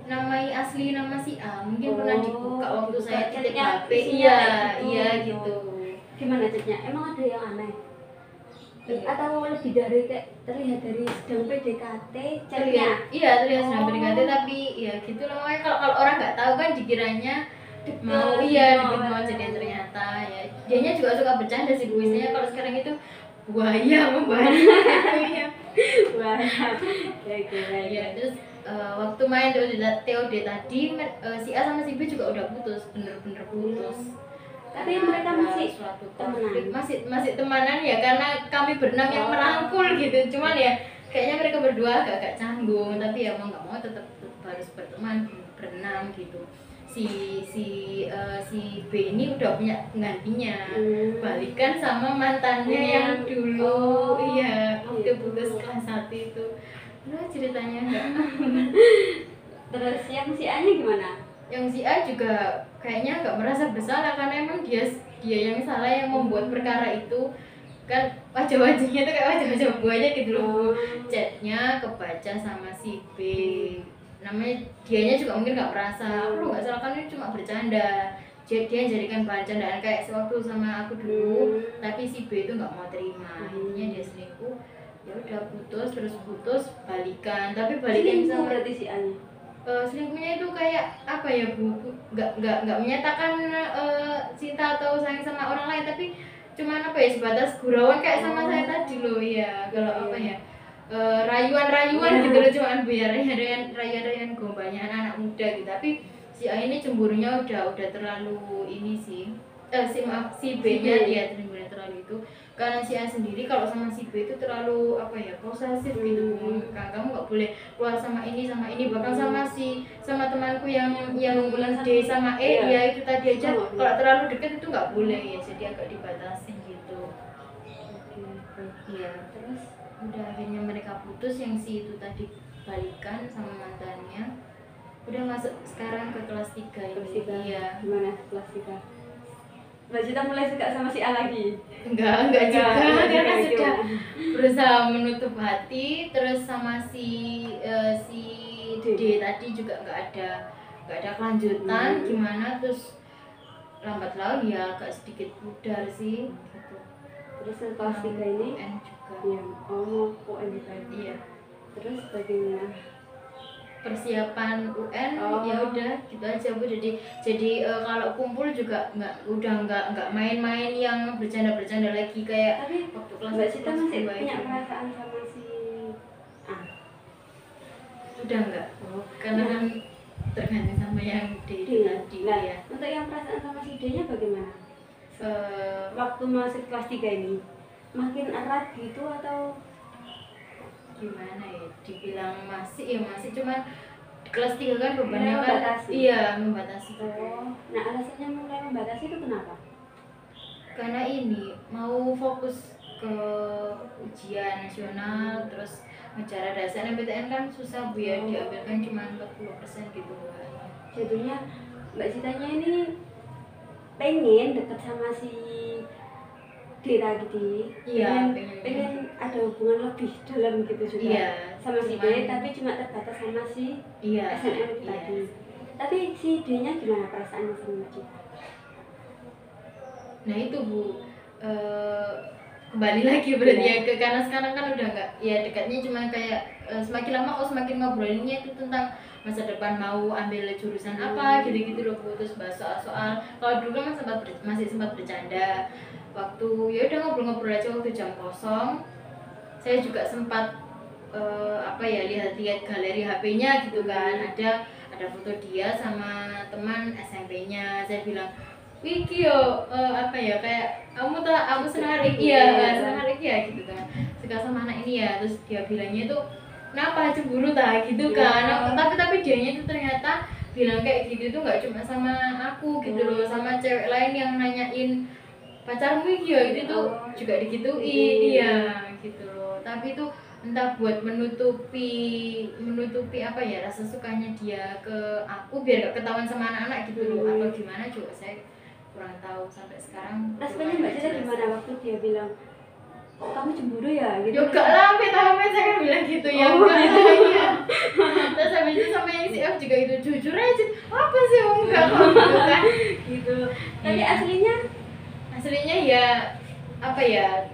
namai asli nama si A, mungkin pernah dibuka waktu dibuka saya titip chatnya, HP. isinya Iya, kayak iya gitu. Gimana chatnya? Emang ada yang aneh? Iya. Atau lebih dari kayak terlihat dari sedang PDKT chatnya? Iya, terlihat sedang PDKT, tapi ya gitu loh. Makanya kalau orang nggak tahu kan dikiranya mau deket mau jadian, ternyata ya dianya juga suka bercanda sih Bu. Istilahnya kalau sekarang itu buaya membahas ya. Wah, kayak Ya, terus waktu main TOD tadi si A sama si B juga udah putus, bener-bener putus. Tapi Karena mereka ada masih suatu temenan. konflik. masih temanan ya, karena kami berenam yang merangkul gitu. Cuman ya kayaknya mereka berdua agak canggung, tapi ya mau nggak mau tetap harus berteman berenam gitu. Si B ini udah punya penggantinya, balikan sama mantannya yang dulu. Iya, waktu putus kelas 1 itu. Nah, ceritanya enggak. Terus yang si A nya gimana? Yang si A juga kayaknya nggak merasa bersalah, karena emang dia yang salah, yang membuat perkara itu. Kan wajah-wajahnya tuh kayak wajah-wajah buaya gitu loh Bu. Chatnya kebaca sama si B, namanya dianya juga mungkin nggak merasa, aku nggak salah kan, ini cuma bercanda. Dia jadikan bahan candaan kayak sewaktu sama aku dulu. Tapi si B itu nggak mau terima, intinya dia selingkuh. Ya udah putus, terus putus, balikan. Tapi balikan sama berarti si A nya? Selingkuhnya itu kayak apa ya Bu, nggak menyatakan cinta atau sayang sama orang lain, tapi cuman apa ya, sebatas gurauan kayak sama saya tadi loh ya. Kalau apa ya, rayuan-rayuan gitu loh, cuman Bu ya, rayuan gombalnya anak-anak muda gitu. Tapi si A ini cemburunya udah terlalu ini sih. Si B-nya dia cemburunya terlalu itu, karena si A sendiri kalau sama si B itu terlalu apa ya, posesif gitu. Kamu nggak boleh keluar sama ini, bahkan sama temanku yang D sama E, ya itu tadi aja, kalau terlalu dekat itu nggak boleh ya, jadi agak dibatasi gitu. Iya, terus udah akhirnya mereka putus, yang si itu tadi balikan sama mantannya, udah masuk sekarang ke kelas 3 ini. Iya. Gimana kelas 3? Mbak Cita mulai suka sama si A lagi? Enggak juga, karena sudah berusaha menutup hati. Terus sama si D tadi juga nggak ada kelanjutan. Gimana, terus lambat laun ya agak sedikit pudar sih gitu. Terus kelas 3 ini UN juga. Iya, UN juga. Iya. Terus bagaimana persiapan UN? Ya udah gitu aja Bu. Jadi kalau kumpul juga nggak main-main yang bercanda lagi kayak tapi waktu kelas. Mbak Cita masih punya itu. perasaan sama si A? Udah enggak, karena kan tergantung sama yang D tadi ya. Untuk yang perasaan sama si D nya bagaimana? Waktu masuk kelas 3 ini makin erat gitu atau Gimana ya, dibilang masih cuman di kelas 3 kan bebannya kan membatasi. Iya, membatasi. Nah, alasannya mulai membatasi itu kenapa? Karena ini mau fokus ke ujian nasional, terus ngejar ada SNMPTN kan susah Bu ya, diambilkan cuma 40% gitu. Jadinya Mbak Citanya ini pengen deket sama si D tadi. Iya, pengen ada hubungan lebih dalam gitu juga. Iya, sama si D, tapi cuma terbatas sama si SNM tadi. Tapi si D nya gimana perasaannya sama Mbak Cita? Nah itu Bu, kembali lagi berarti ya ke, karena sekarang kan udah nggak ya, dekatnya cuma kayak semakin lama semakin ngobrolinnya itu tentang masa depan, mau ambil jurusan apa gitu loh Bu. Terus bahas soal kalau dulu kan masih sempat bercanda waktu ya udah ngobrol-ngobrol aja waktu jam kosong. Saya juga sempat apa ya, lihat-lihat galeri HP-nya gitu kan, ada foto dia sama teman SMP-nya. Saya bilang, Wiki yo, apa ya, kayak kamu tuh aku senang hari senang hari ya gitu kan, suka sama anak ini ya. Terus dia bilangnya itu kenapa cemburu gitu kan. Tapi dianya itu ternyata bilang kayak gitu tuh nggak cuma sama aku gitu loh, sama cewek lain yang nanyain pacarmu iki ya, itu tuh juga digituin iya gitu loh. Tapi itu entah buat menutupi apa ya, rasa sukanya dia ke aku biar gak ketahuan sama anak-anak gitu loh, atau gimana juga saya kurang tahu sampai sekarang. Rasanya Mbak Cita gimana waktu dia bilang kamu cemburu ya gitu? Juga lah, tahu saya kan bilang gitu ya. Gitu ya. Terus habis itu sama yang si F juga itu, jujur aja apa sih enggak gitu kan gitu. Tapi aslinya ya apa ya,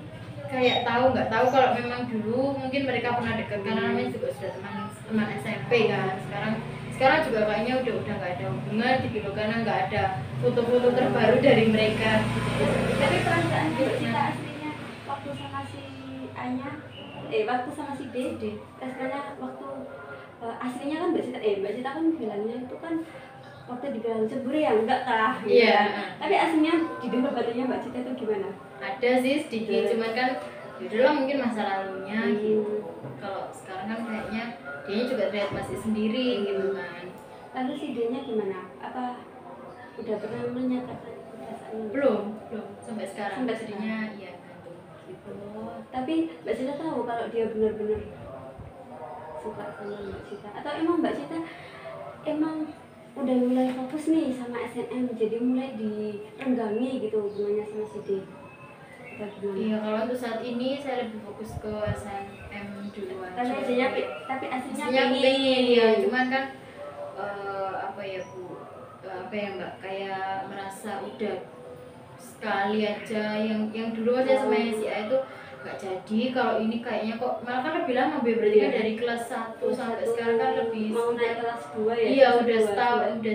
kayak nggak tahu kalau memang dulu mungkin mereka pernah dekat karena namanya juga sudah teman SMP kan. Sekarang juga kayaknya udah nggak ada hubungan gitu loh, karena nggak ada foto-foto terbaru dari mereka gitu. Tapi perasaan Mbak Cita aslinya waktu sama si Anya, waktu sama si Dede, rasanya waktu aslinya kan Mbak Cita kan bilangnya itu kan waktu dibilang cemburu ya enggak lah gitu kan. Tapi aslinya di dalam batinnya Mbak Cita itu gimana? Ada sih sedikit, cuman kan yaudahlah mungkin masa lalunya gitu. Kalau sekarang kan kayaknya dia juga terlihat masih sendiri gitu kan. Lalu si D-nya gimana? Apa udah pernah menyatakan perasaannya? Belum sampai sekarang. Jadinya iya gantung gitu. Tapi Mbak Cita tahu kalau dia benar-benar suka sama Mbak Cita, atau emang Mbak Cita emang udah mulai fokus nih sama SNM, jadi mulai direnggangi gitu hubungannya sama si D? Iya, kalau untuk saat ini saya lebih fokus ke SNM dulu aja. Tapi aslinya pengen ya, cuman kan apa ya Bu, apa ya Mbak, kayak merasa udah sekali aja yang dulu aja sama yang si A itu nggak jadi. Kalau ini kayaknya kok malah kan lebih lama, berarti kan dari kelas 1 sampai sekarang kan lebih mau naik kelas 2 ya. Iya, udah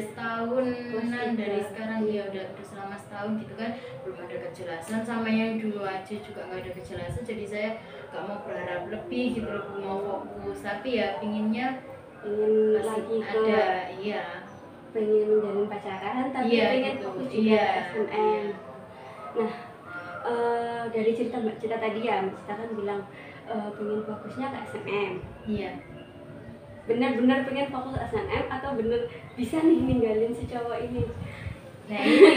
setahunan dari sekarang ya, udah selama setahun gitu kan, belum ada kejelasan. Sama yang dulu aja juga nggak ada kejelasan, jadi saya nggak mau berharap lebih gitu loh, mau fokus. Tapi ya ingin lagi ada pengen menjalin pacaran, tapi pengen gitu. Fokus juga SNM. Nah, dari cerita Mbak Cita tadi ya, Mbak Cita kan bilang pengen fokusnya ke SNM. Iya. Benar-benar pengen fokus SNM atau bener bisa nih ninggalin si cowok ini? Nah ini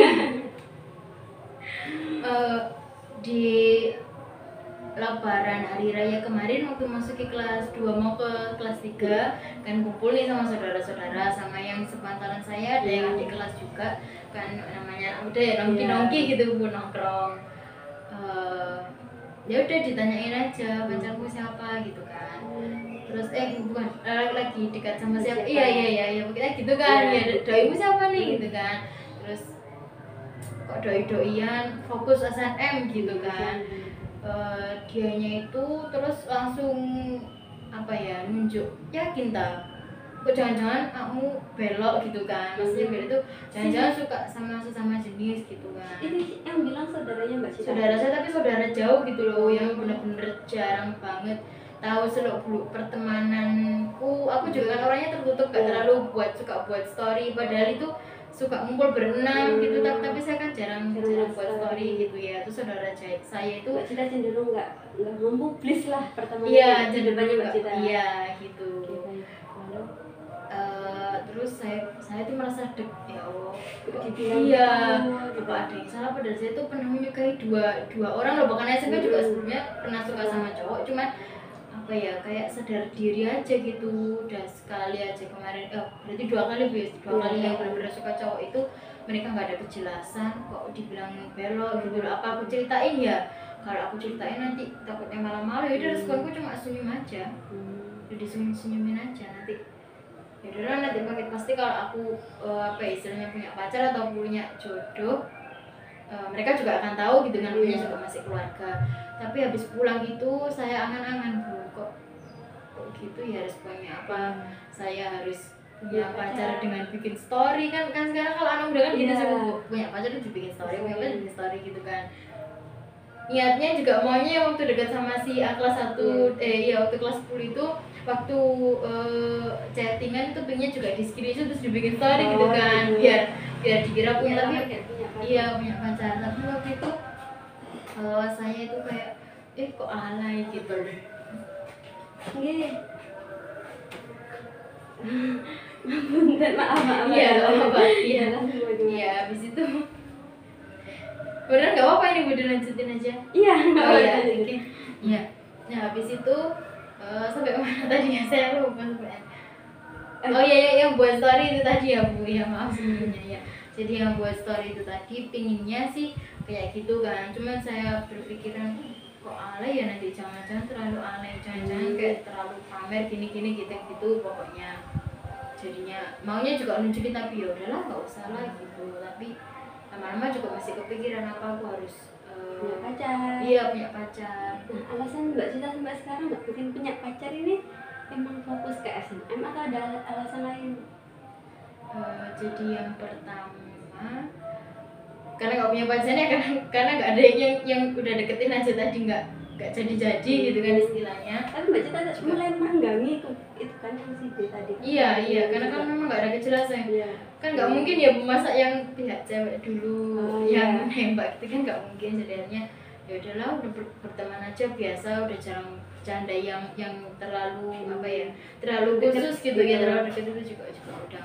di Lebaran hari raya kemarin waktu masuk ke kelas 2 mau ke kelas 3 kan, kumpul nih sama saudara-saudara, sama yang sepantaran saya, ada yang adik kelas juga kan, namanya udah ya nongki gitu Bu, nongkrong. Ya udah ditanyain aja pacarmu siapa gitu kan. Terus bukan lagi dekat sama siapa, iya pokoknya gitu kan. Ya doimu siapa nih gitu kan. Terus kok doi-doian fokus SNM gitu kan. Dianya itu terus langsung apa ya, nunjuk, yakin tak kok jangan-jangan kamu belok gitu kan. Maksudnya belok itu jangan-jangan suka sama sesama jenis gitu kan. Ini yang bilang saudaranya Mbak Cita? Saudara saya, tapi saudara jauh gitu loh, yang bener-bener jarang banget tahu seluk-beluk pertemananku. Aku juga kan orangnya tertutup, gak terlalu suka buat story, padahal itu suka ngumpul berenam gitu, tapi saya kan jarang buat story gitu ya. Terus saudara saya itu Mbak Cita cenderung nggak mempublis lah pertemanan. Iya, cenderungnya Mbak Cita. Iya gitu. Terus saya tuh merasa deg, ya Allah, iya apa ada yang salah, padahal saya tuh pernah menyukai dua orang loh, bahkan SMP juga sebelumnya pernah suka sama cowok, cuman apa ya, kayak sadar diri aja gitu. Udah sekali aja kemarin, berarti dua kali yang benar-benar suka cowok itu, mereka nggak ada kejelasan, kok dibilang belok gitu loh. Apa aku ceritain ya, kalau aku ceritain nanti takutnya malah malu. Ya udah, responku cuma senyum aja, jadi senyumin aja. Nanti ya udah, nanti pasti kalau aku apa istilahnya punya pacar atau punya jodoh, mereka juga akan tahu gitu kan, punya juga masih keluarga. Tapi habis pulang itu saya angan-angan, Bu, kok gitu ya responnya, apa saya harus punya pacar dengan bikin story kan sekarang kalau anak muda kan gitu sih, Bu, punya pacar itu bikin story, punya pacar bikin story gitu kan. niatnya juga maunya waktu dekat sama si A kelas 1 waktu kelas 10 itu waktu chattingan itu pengennya juga di screenshot terus dibikin story gitu kan, biar dikira punya, tapi punya pacar. Tapi waktu itu saya itu kayak kok alay gitu. Maaf. Iya, habis itu beneran nggak apa-apa ini udah lanjutin aja. Iya. Oke. Iya. Nah habis itu sampai mana tadi ya, saya lupa sampai. Oh iya, yang buat story itu tadi ya Bu, ya maaf sebelumnya ya. Jadi yang buat story itu tadi pinginnya sih kayak gitu kan, cuman saya berpikiran kok alay ya, nanti jangan-jangan terlalu alay, jangan-jangan kayak terlalu pamer gini gitu pokoknya. Jadinya maunya juga nunjukin, tapi ya udahlah nggak usah lah gitu. Tapi lama-lama juga masih kepikiran apa aku harus punya pacar. Iya, punya pacar. Nah, alasan Mbak Cita sampai sekarang nggak bikin punya pacar ini emang fokus ke SNM atau ada alasan lain? Jadi yang pertama karena nggak punya pacarnya, karena nggak ada yang udah deketin aja tadi, nggak jadi gitu kan istilahnya. Tapi Mbak Cita mulai merenggangi itu kan yang si B tadi. Iya, karena kan memang nggak ada kejelasan. Kan nggak mungkin ya masa yang pihak cewek dulu yang nembak itu kan nggak mungkin. Jadinya ya udahlah, udah berteman aja biasa, udah jarang bercanda yang terlalu terlalu khusus gitu ya, terlalu deket itu juga udah.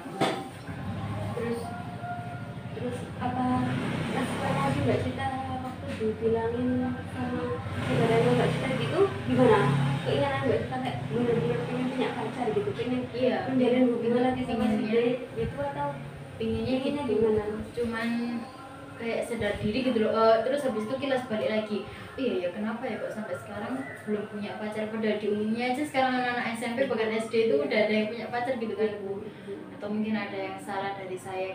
Terus apa responnya sih Mbak Cita waktu dibilangin sama saudaranya Mbak Cita gitu gimana? Keinginan Mbak Cita kayak bener-bener pengen punya pacar gitu, pengen menjalin hubungan lagi sama si D gitu, atau pinginnya gitu gimana? Cuman kayak sadar diri gitu loh. Terus habis itu kilas balik lagi, iya kenapa ya kok sampai sekarang belum punya pacar, padahal di umumnya aja sekarang anak-anak SMP bahkan SD itu udah ada yang punya pacar gitu kan Bu. Atau mungkin ada yang salah dari saya,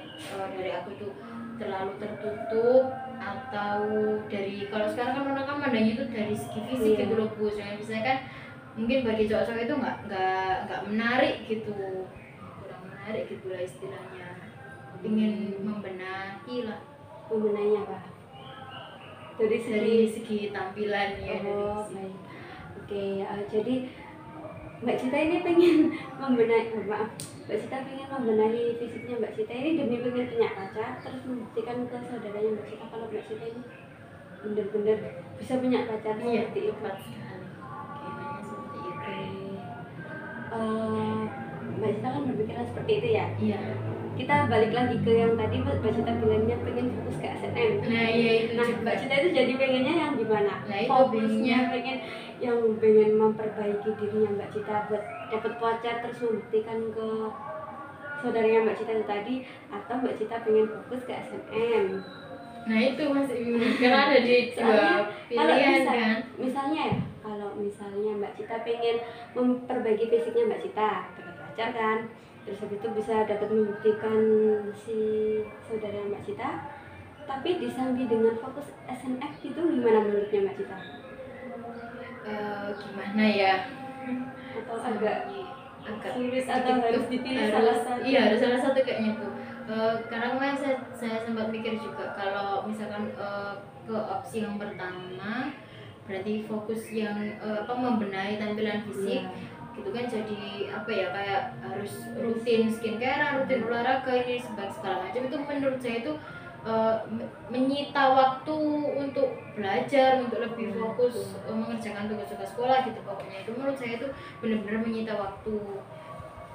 dari aku tuh terlalu tertutup, atau dari, kalau sekarang kan orang kan mandangnya itu dari segi fisik gitu loh Bu. Soalnya biasanya kan mungkin bagi cowok-cowok itu nggak menarik gitu, kurang menarik gitu lah istilahnya. Ingin membenahi lah. Membenahinya apa? Dari segi tampilan ya. Baik. Oke, jadi Mbak Cita ini pengen Mbak Cita pengen membenahi fisiknya Mbak Cita ini demi pengen punya pacar, terus membuktikan ke saudaranya Mbak Cita kalau Mbak Cita ini benar-benar bisa punya pacar seperti itu. Kayaknya seperti itu. Mbak Cita kan berpikiran seperti itu ya? Iya. Kita balik lagi ke yang tadi Mbak Cita bilangnya pengen fokus ke SNM. Nah iya itu. Nah Mbak Cita itu jadi pengennya yang gimana? Nah itu fokusnya pengen memperbaiki dirinya Mbak Cita buat dapat pacar terus membuktikan ke saudaranya Mbak Cita itu tadi, atau Mbak Cita pengen fokus ke SNM? Nah itu masih karena ada di dua pilihan kan. Kalau misalnya Mbak Cita pengen memperbaiki fisiknya Mbak Cita, dapat pacar kan, terus habis itu bisa dapat membuktikan si saudara Mbak Cita, tapi disambi dengan fokus SNF gitu, gimana menurutnya Mbak Cita? Gimana ya? Atau agak sulit atau harus dipilih salah satu? Iya, harus salah satu kayaknya tuh. Karena kemarin saya sempat mikir juga, kalau misalkan ke opsi yang pertama berarti fokus yang membenahi tampilan fisik gitu kan, jadi kayak harus rutin skincare, rutin olahraga, ini segala macam. Itu menurut saya itu menyita waktu untuk belajar, untuk lebih fokus mengerjakan tugas-tugas sekolah gitu. Pokoknya itu menurut saya itu benar-benar menyita waktu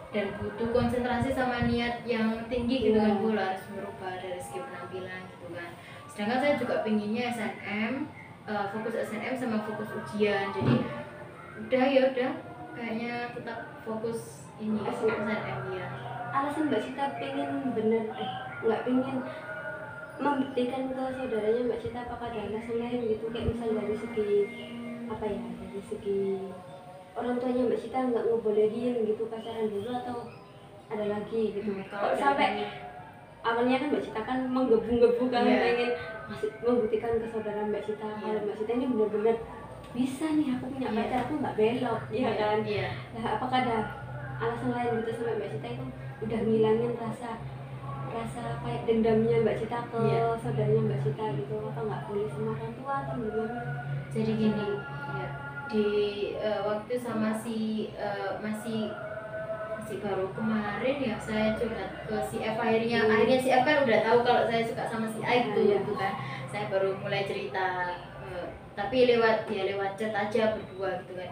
dan butuh konsentrasi sama niat yang tinggi gitu kan Bu, harus berubah dari segi penampilan gitu kan. Sedangkan saya juga pinginnya SNM, fokus SNM sama fokus ujian. Jadi udah kayaknya tetap fokus ini SNM ya. Alasan Mbak Cita pengen nggak pengen membuktikan ke saudaranya Mbak Cita, apakah ada alasan lain gitu, kayak misal dari segi dari segi orang tuanya Mbak Cita nggak ngebolehin gitu pacaran dulu, atau ada lagi gitu? Kalau sampai awalnya kan Mbak Cita kan menggebu-gebu kan pengen membuktikan ke saudara Mbak Cita kalau Mbak Cita ini benar-benar bisa nih, aku punya pacar, aku nggak belok, kan? Nah, apakah ada alasan lain gitu sampai Mbak Cita itu udah ngilangin rasa kayak dendamnya Mbak Cita ke saudaranya Mbak Cita gitu, atau nggak boleh sama orang tua atau gimana? Jadi gini ya, di waktu sama si masih baru kemarin ya, saya curhat ke si F, akhirnya si F kan udah tahu kalau saya suka sama si A gitu kan. Saya baru mulai cerita, tapi lewat chat aja berdua gitu kan.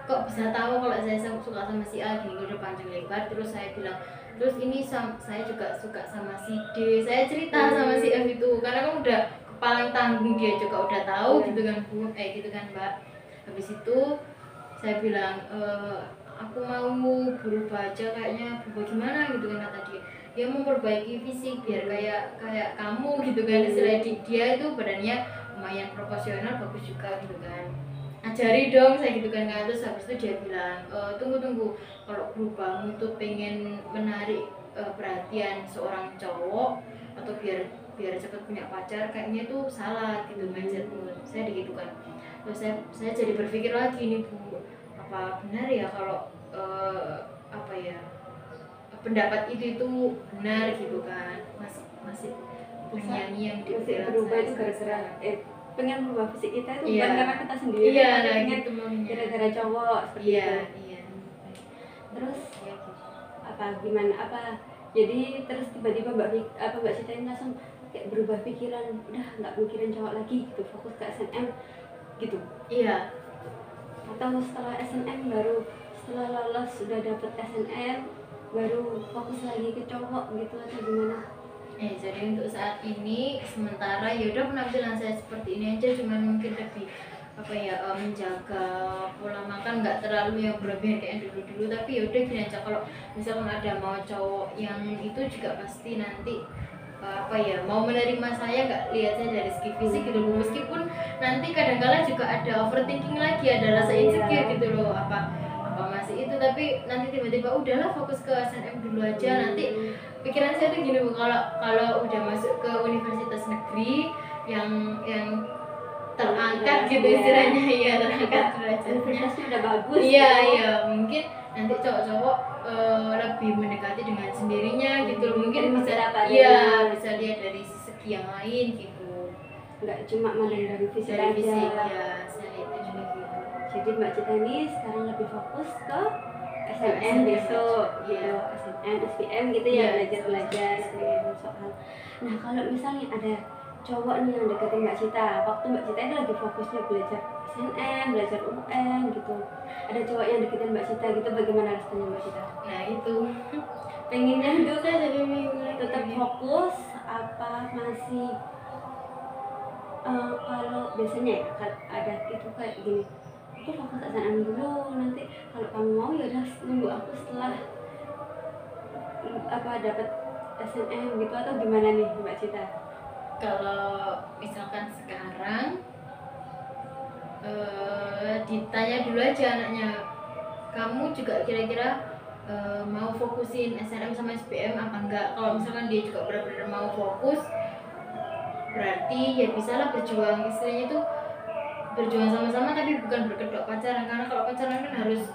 Kok bisa tahu kalau saya suka sama si A, gini udah panjang lebar. Terus saya bilang, terus ini saya juga suka sama si D. Saya cerita sama si F itu karena kan udah kepalang tanggung, dia juga udah tahu gitu kan Bu, gitu kan Mbak. Habis itu saya bilang, aku mau berubah aja, kayaknya berubah gimana gitu kan kata dia. Dia memperbaiki fisik biar kayak kamu gitu kan. Istilahnya dia itu badannya lumayan proporsional, bagus juga gitu kan. Ajari dong saya gitu kan. Terus habis itu dia bilang, tunggu kalau berubahmu tuh pengen menarik perhatian seorang cowok atau biar cepat punya pacar, kayaknya tuh salah gitu mindsetmu. Saya digitukan. Terus saya jadi berpikir lagi nih Bu, apa benar ya kalau apa ya, pendapat itu benar gitu kan. Masih punya yang berubah itu gara-gara pengen berubah fisik kita itu bukan karena kita sendiri, gitu, gara-gara cowok seperti itu. Terus gitu. Gimana jadi terus tiba-tiba Mbak Cita ini langsung kayak berubah pikiran, udah nggak mikirin cowok lagi gitu, fokus ke SNM gitu. Iya. Atau setelah SNM baru setelah lolos sudah dapet SNM baru fokus lagi ke cowok gitu atau gimana? Jadi untuk saat ini sementara ya udah penampilan saya seperti ini aja, cuman mungkin lebih menjaga pola makan, nggak terlalu yang berlebihan kayak dulu, tapi ya udah gini aja, kalau misalkan ada mau cowok yang itu juga pasti nanti mau menerima saya, nggak lihat saya dari segi fisik gitu loh. Meskipun nanti kadang-kala juga ada overthinking lagi, ada rasa insecure gitu loh, apa masih itu, tapi nanti tiba-tiba udahlah fokus ke SNM dulu aja. Nanti pikiran saya tuh gini Bu, kalau udah masuk ke universitas negeri yang terangkat gitu istilahnya, ya terangkat derajatnya, universitasnya udah bagus. Iya mungkin nanti cowok-cowok lebih mendekati dengan sendirinya gitu loh. Mungkin bisa lihat dari segi yang lain gitu, nggak cuma mandang dari fisik aja. Ya saya lihat juga gitu. Jadi Mbak Cita ini sekarang lebih fokus ke SNM besok gitu, SNM, SPM gitu ya, belajar soal. Nah kalau misalnya ada cowok nih yang deketin Mbak Cita, waktu Mbak Cita ini lagi fokusnya belajar SNM, belajar UN gitu, ada cowok yang deketin Mbak Cita gitu, bagaimana rasanya Mbak Cita? Nah itu pengennya itu saya jadi bingung tetap fokus apa masih kalau biasanya ya ada itu kayak gini, aku fokus SNM dulu, nanti kalau kamu mau ya udah nunggu aku setelah dapat SNM gitu, atau gimana nih Mbak Cita? Kalau misalkan sekarang ditanya dulu aja anaknya, kamu juga kira-kira mau fokusin SNM sama SBM apa enggak. Kalau misalkan dia juga benar-benar mau fokus, berarti ya bisalah berjuang, istilahnya itu berjuang sama-sama tapi bukan berkedok pacaran. Karena kalau pacaran kan harus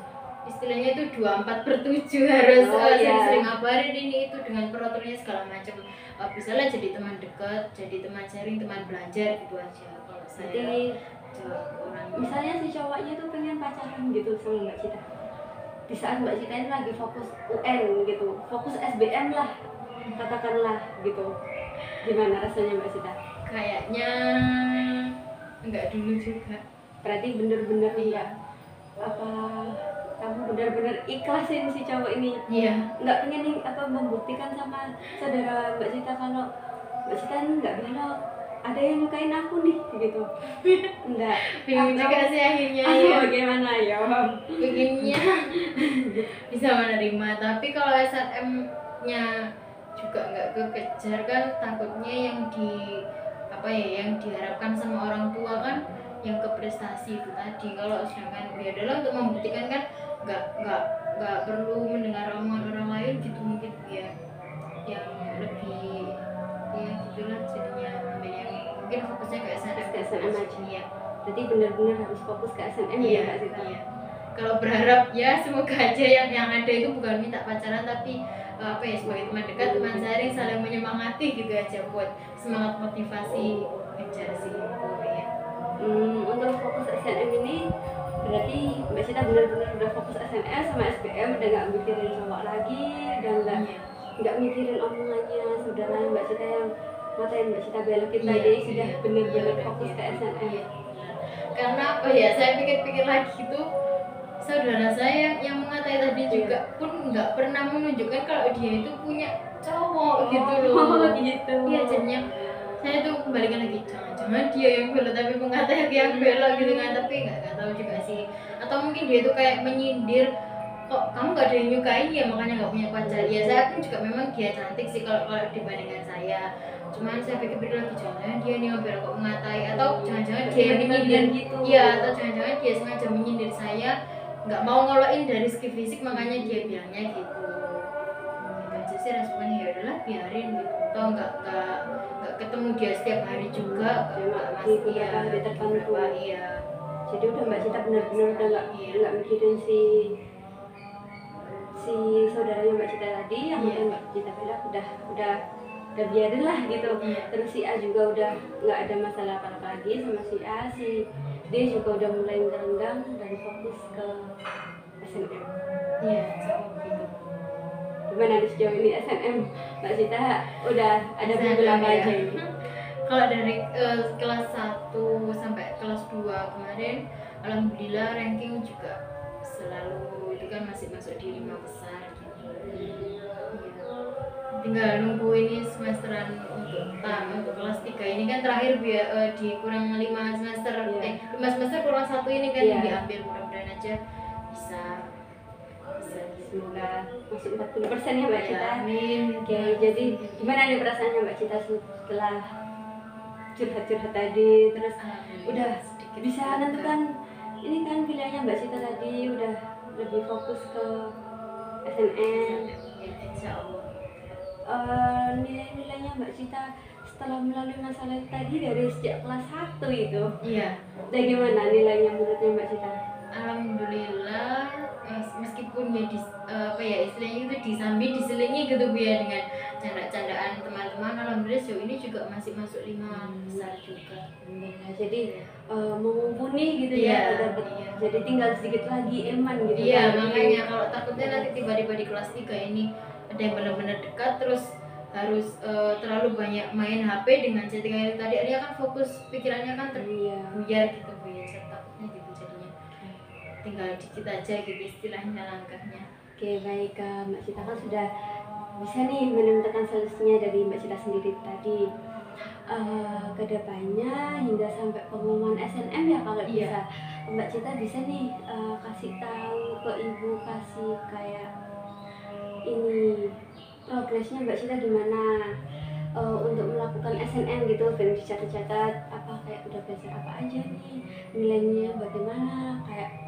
istilahnya itu 24/7, harus sering ngabarin ini itu dengan peraturannya segala macam. Bisalah jadi teman dekat, jadi teman sharing, teman belajar gitu aja. Kalau saya orang misalnya si cowoknya tuh pengen pacaran gitu sama Mbak Cita, di saat Mbak Cita ini lagi fokus UN gitu, fokus SBM lah katakanlah gitu, gimana rasanya Mbak Cita? Kayaknya enggak dulu juga. Berarti bener-bener kamu benar-benar ikhlasin si cowok ini? Iya. Nggak pengen membuktikan sama saudara Mbak Cita kalau Mbak Cita ini nggak belok, ada yang nyukain aku nih gitu? Enggak. Bingung juga sih akhirnya. Bagaimana ya? Pengennya bisa menerima, tapi kalau SNM-nya juga nggak kekejar kan, takutnya yang diharapkan sama orang tua kan yang ke prestasi itu tadi. Kalau sedangkan ya adalah untuk membuktikan kan nggak perlu mendengar omongan orang lain gitu, mungkin ya yang lebih ya gitulah jadinya, mungkin fokusnya ke SNM aja ya. Berarti benar-benar harus fokus ke SNM ya Kak Cita? Iya. Kalau berharap ya semoga aja yang ada itu bukan minta pacaran, tapi sebagai teman dekat, teman sharing, saling menyemangati gitu aja, buat semangat motivasi kejar sih ya. Untuk fokus SNM ini berarti Mbak Cita benar-benar udah fokus SNM sama SBM, udah nggak mikirin cowok lagi, udah nggak mikirin omongannya saudara Mbak Cita yang ngatain Mbak Cita belokin tadi, sudah benar-benar fokus ke SNM. Karena apa ya, saya pikir-pikir lagi tuh, saudara saya yang mengatai tadi juga pun nggak pernah menunjukkan kalau dia itu punya cowok gitu loh. Gitu. Iya, jadinya saya tuh kembalikan lagi, jangan-jangan dia yang belok tapi mengatai aku yang belok gitu kan. Tapi nggak tahu juga sih, atau mungkin dia tuh kayak menyindir, kok kamu gak ada yang nyukain ya makanya nggak punya pacar. Ya saya pun juga memang dia cantik sih kalau dibandingkan saya, cuman saya pikir-pikir lagi, jangan-jangan dia nih yang belok kok mengatai, atau jangan-jangan dia yang menyindir gitu. Iya, atau jangan-jangan dia sengaja menyindir saya, nggak mau ngolokin dari segi fisik makanya dia bilangnya gitu. Aja sih responnya, ya udahlah biarin gitu, atau nggak ketemu dia setiap hari juga, nggak gitu ya hari tertentu. Iya, Jadi udah Mbak Cita benar-benar udah nggak mikirin si saudaranya Mbak Cita tadi yang Mbak Cita bilang udah biarin lah gitu. Terus si A juga udah nggak ada masalah apa-apa lagi sama si A, si D juga udah mulai merenggang dan fokus ke SNM. Iya, sama gitu. Gimana di sejauh ini SNM Mbak Cita udah ada beberapa aja ini? Kalau dari kelas 1 sampai kelas 2 kemarin, alhamdulillah ranking juga selalu itu kan masih masuk di 5 besar gitu. Ya. Tinggal nunggu ini semesteran untuk kelas 3 ini kan terakhir di kurang 5 semester, 5 semester kurang 1 ini kan yang diambil, mudah-mudahan aja bisa semoga masuk 40% ya Mbak Cita. Amin. Oke, jadi gimana nih perasaannya Mbak Cita setelah curhat-curhat tadi, terus udah bisa nentukan ini kan pilihannya Mbak Cita tadi, udah lebih fokus ke SNM. Insya Allah. Nilai-nilainya Mbak Cita setelah melalui masalah tadi dari sejak kelas 1 itu, bagaimana nilainya menurutnya Mbak Cita? Alhamdulillah, meskipun ya istilahnya itu diselingi gitu Bu ya dengan canda-candaan teman-teman, alhamdulillah sejauh ini juga masih masuk 5 besar juga. Jadi mau mumpuni gitu ya, jadi tinggal sedikit lagi eman gitu. Iya, makanya kalau takutnya nanti tiba-tiba di kelas 3 ini ada yang benar-benar dekat terus harus terlalu banyak main HP dengan chattingan itu tadi, dia kan fokus pikirannya kan terbuyar gitu Bu ya, takutnya gitu jadinya. Tinggal dikit aja gitu istilahnya langkahnya. Oke, baik Mbak Cita kan sudah bisa nih menentukan solusinya dari Mbak Cita sendiri tadi. Kedepannya hingga sampai pengumuman SNM ya kalau bisa Mbak Cita bisa nih kasih tahu ke ibu, kasih kayak ini progresnya Mbak Cita gimana untuk melakukan SNM gitu, biar dicatat-catat apa kayak udah belajar apa aja nih, nilainya bagaimana, kayak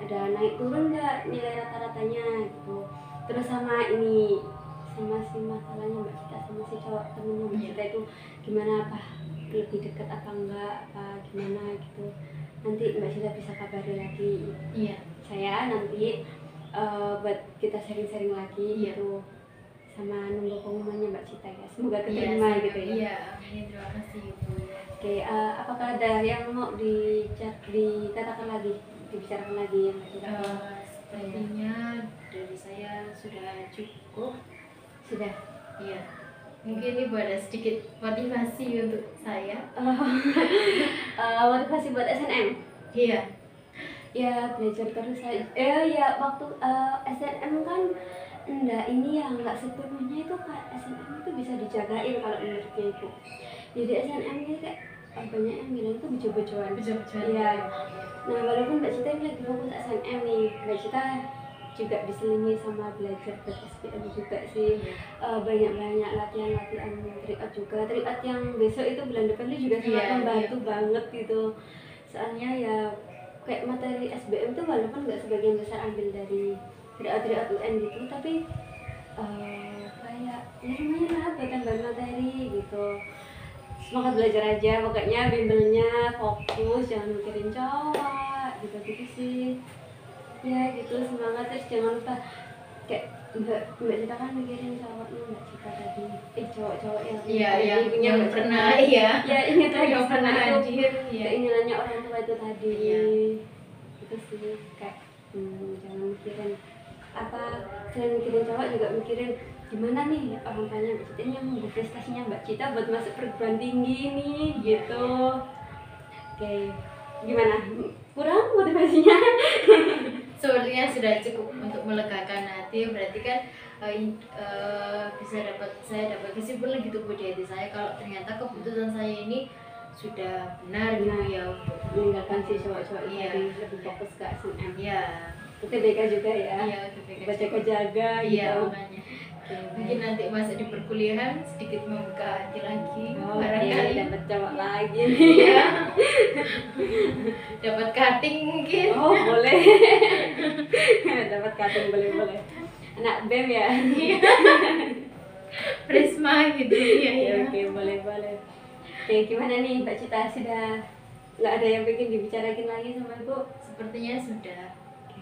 ada naik turun nggak nilai rata-ratanya gitu. Terus sama ini, sama si masalahnya Mbak Cita sama si cowok temennya Mbak Cita itu gimana, apa lebih dekat apa enggak, apa gimana gitu, nanti Mbak Cita bisa kabari lagi saya nanti buat kita sharing-sharing lagi gitu, sama nunggu pengumumannya Mbak Cita ya, semoga keterima gitu ya. Iya, amin, terima kasih Bu. Oke, apakah ada yang mau dikatakan lagi, dibicarakan lagi yang Mbak Cita? Sepertinya dari saya sudah cukup. Sudah? Iya. Mungkin ini ada sedikit motivasi untuk saya. Motivasi buat SNM? Iya. Ya belajar terus saja. Ya waktu SNM kan nggak sepenuhnya itu Kak, SNM itu bisa dijagain kalau menurutnya itu. Jadi SNM ini kayak banyak yang bilang itu bejo-bejoan. Iya. Nah walaupun Mbak Cita ini lagi fokus SNM nih, Mbak Cita juga diselingi sama belajar buat SPM juga sih. Banyak-banyak latihan triat juga. Triat yang besok itu bulan depan itu juga sangat membantu banget gitu. Soalnya ya kayak materi SBM tuh walaupun nggak sebagian besar ambil dari triat UN gitu, tapi kayak ya lumayan lah buat tambahan materi gitu. Semangat belajar aja pokoknya, bimbelnya fokus, jangan mikirin cowok gitu sih ya gitu, semangat. Terus jangan lupa kayak Mbak Cita kan mikirin cowoknya Mbak Cita tadi, cowok-cowok yang Iya, tadi yang Mbak Cita. pernah, iya. Ya ingat lagi Yang pernah itu hadir, iya. keinginannya orang tua itu tadi. Iya. Itu sih kayak jangan mikirin apa, selain mikirin cowok juga mikirin gimana nih orang tuanya Mbak Cita ini yang nunggu prestasinya Mbak Cita buat masuk perguruan tinggi nih gitu. Oke, gimana? Kurang motivasinya? Sepertinya sudah cukup untuk melegakan hati. Berarti kan saya dapat kesimpulan gitu Bu di hati saya, kalau ternyata keputusan saya ini sudah benar gitu ya untuk Meninggalkan si cowok-cowok Iya. tadi, lebih fokus ke SNM. Iya. UTBK juga ya, Iya, UTBK juga. jaga-jaga Iya, gitu. makanya mungkin nanti masuk di perkuliahan sedikit membuka hati lagi, Oke, barangkali dapat cowok lagi nih. iya. Dapat cutting mungkin. Oh boleh. Dapat cutting, boleh. Anak BEM ya. Prisma gitu ya, ya. Oke, boleh. Oke, gimana nih Mbak Cita, sudah nggak ada yang pengen dibicarain lagi sama Ibu? Sepertinya sudah.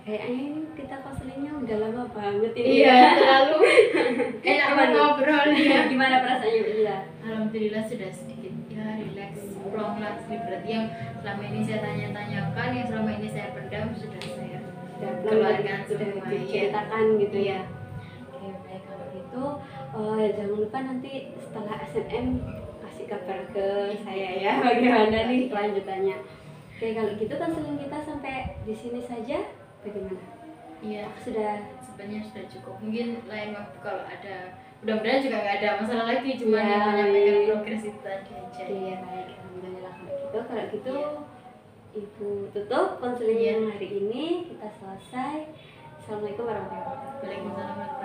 Kayaknya ini kita konselingnya udah lama banget ini. Iya, terlalu enak Gimana? ngobrol ya. Gimana perasaannya Mbak Cita? Alhamdulillah sudah sedikit ya relax, plong lah. Berarti yang selama ini saya tanya-tanyakan, yang selama ini saya pendam sudah saya keluarkan sudah semua. diceritakan gitu Iya. ya. Oke, baik kalau gitu jangan lupa nanti setelah SNM kasih kabar ke saya ya bagaimana nih kelanjutannya. Oke, kalau gitu konseling kita sampai di sini saja. Bagaimana? Iya, Sudah sebenarnya sudah cukup. Mungkin lain waktu kalau ada, mudah-mudahan juga nggak ada masalah lagi, cuma Ya, yang menyampaikan baik. progres itu tadi aja. Oke, baik. Alhamdulillah kalau gitu. Kalau gitu Iya. Ibu tutup konseling Iya. yang hari ini, kita selesai. Assalamualaikum warahmatullahi wabarakatuh. Waalaikumsalam warahmatullahi wabarakatuh.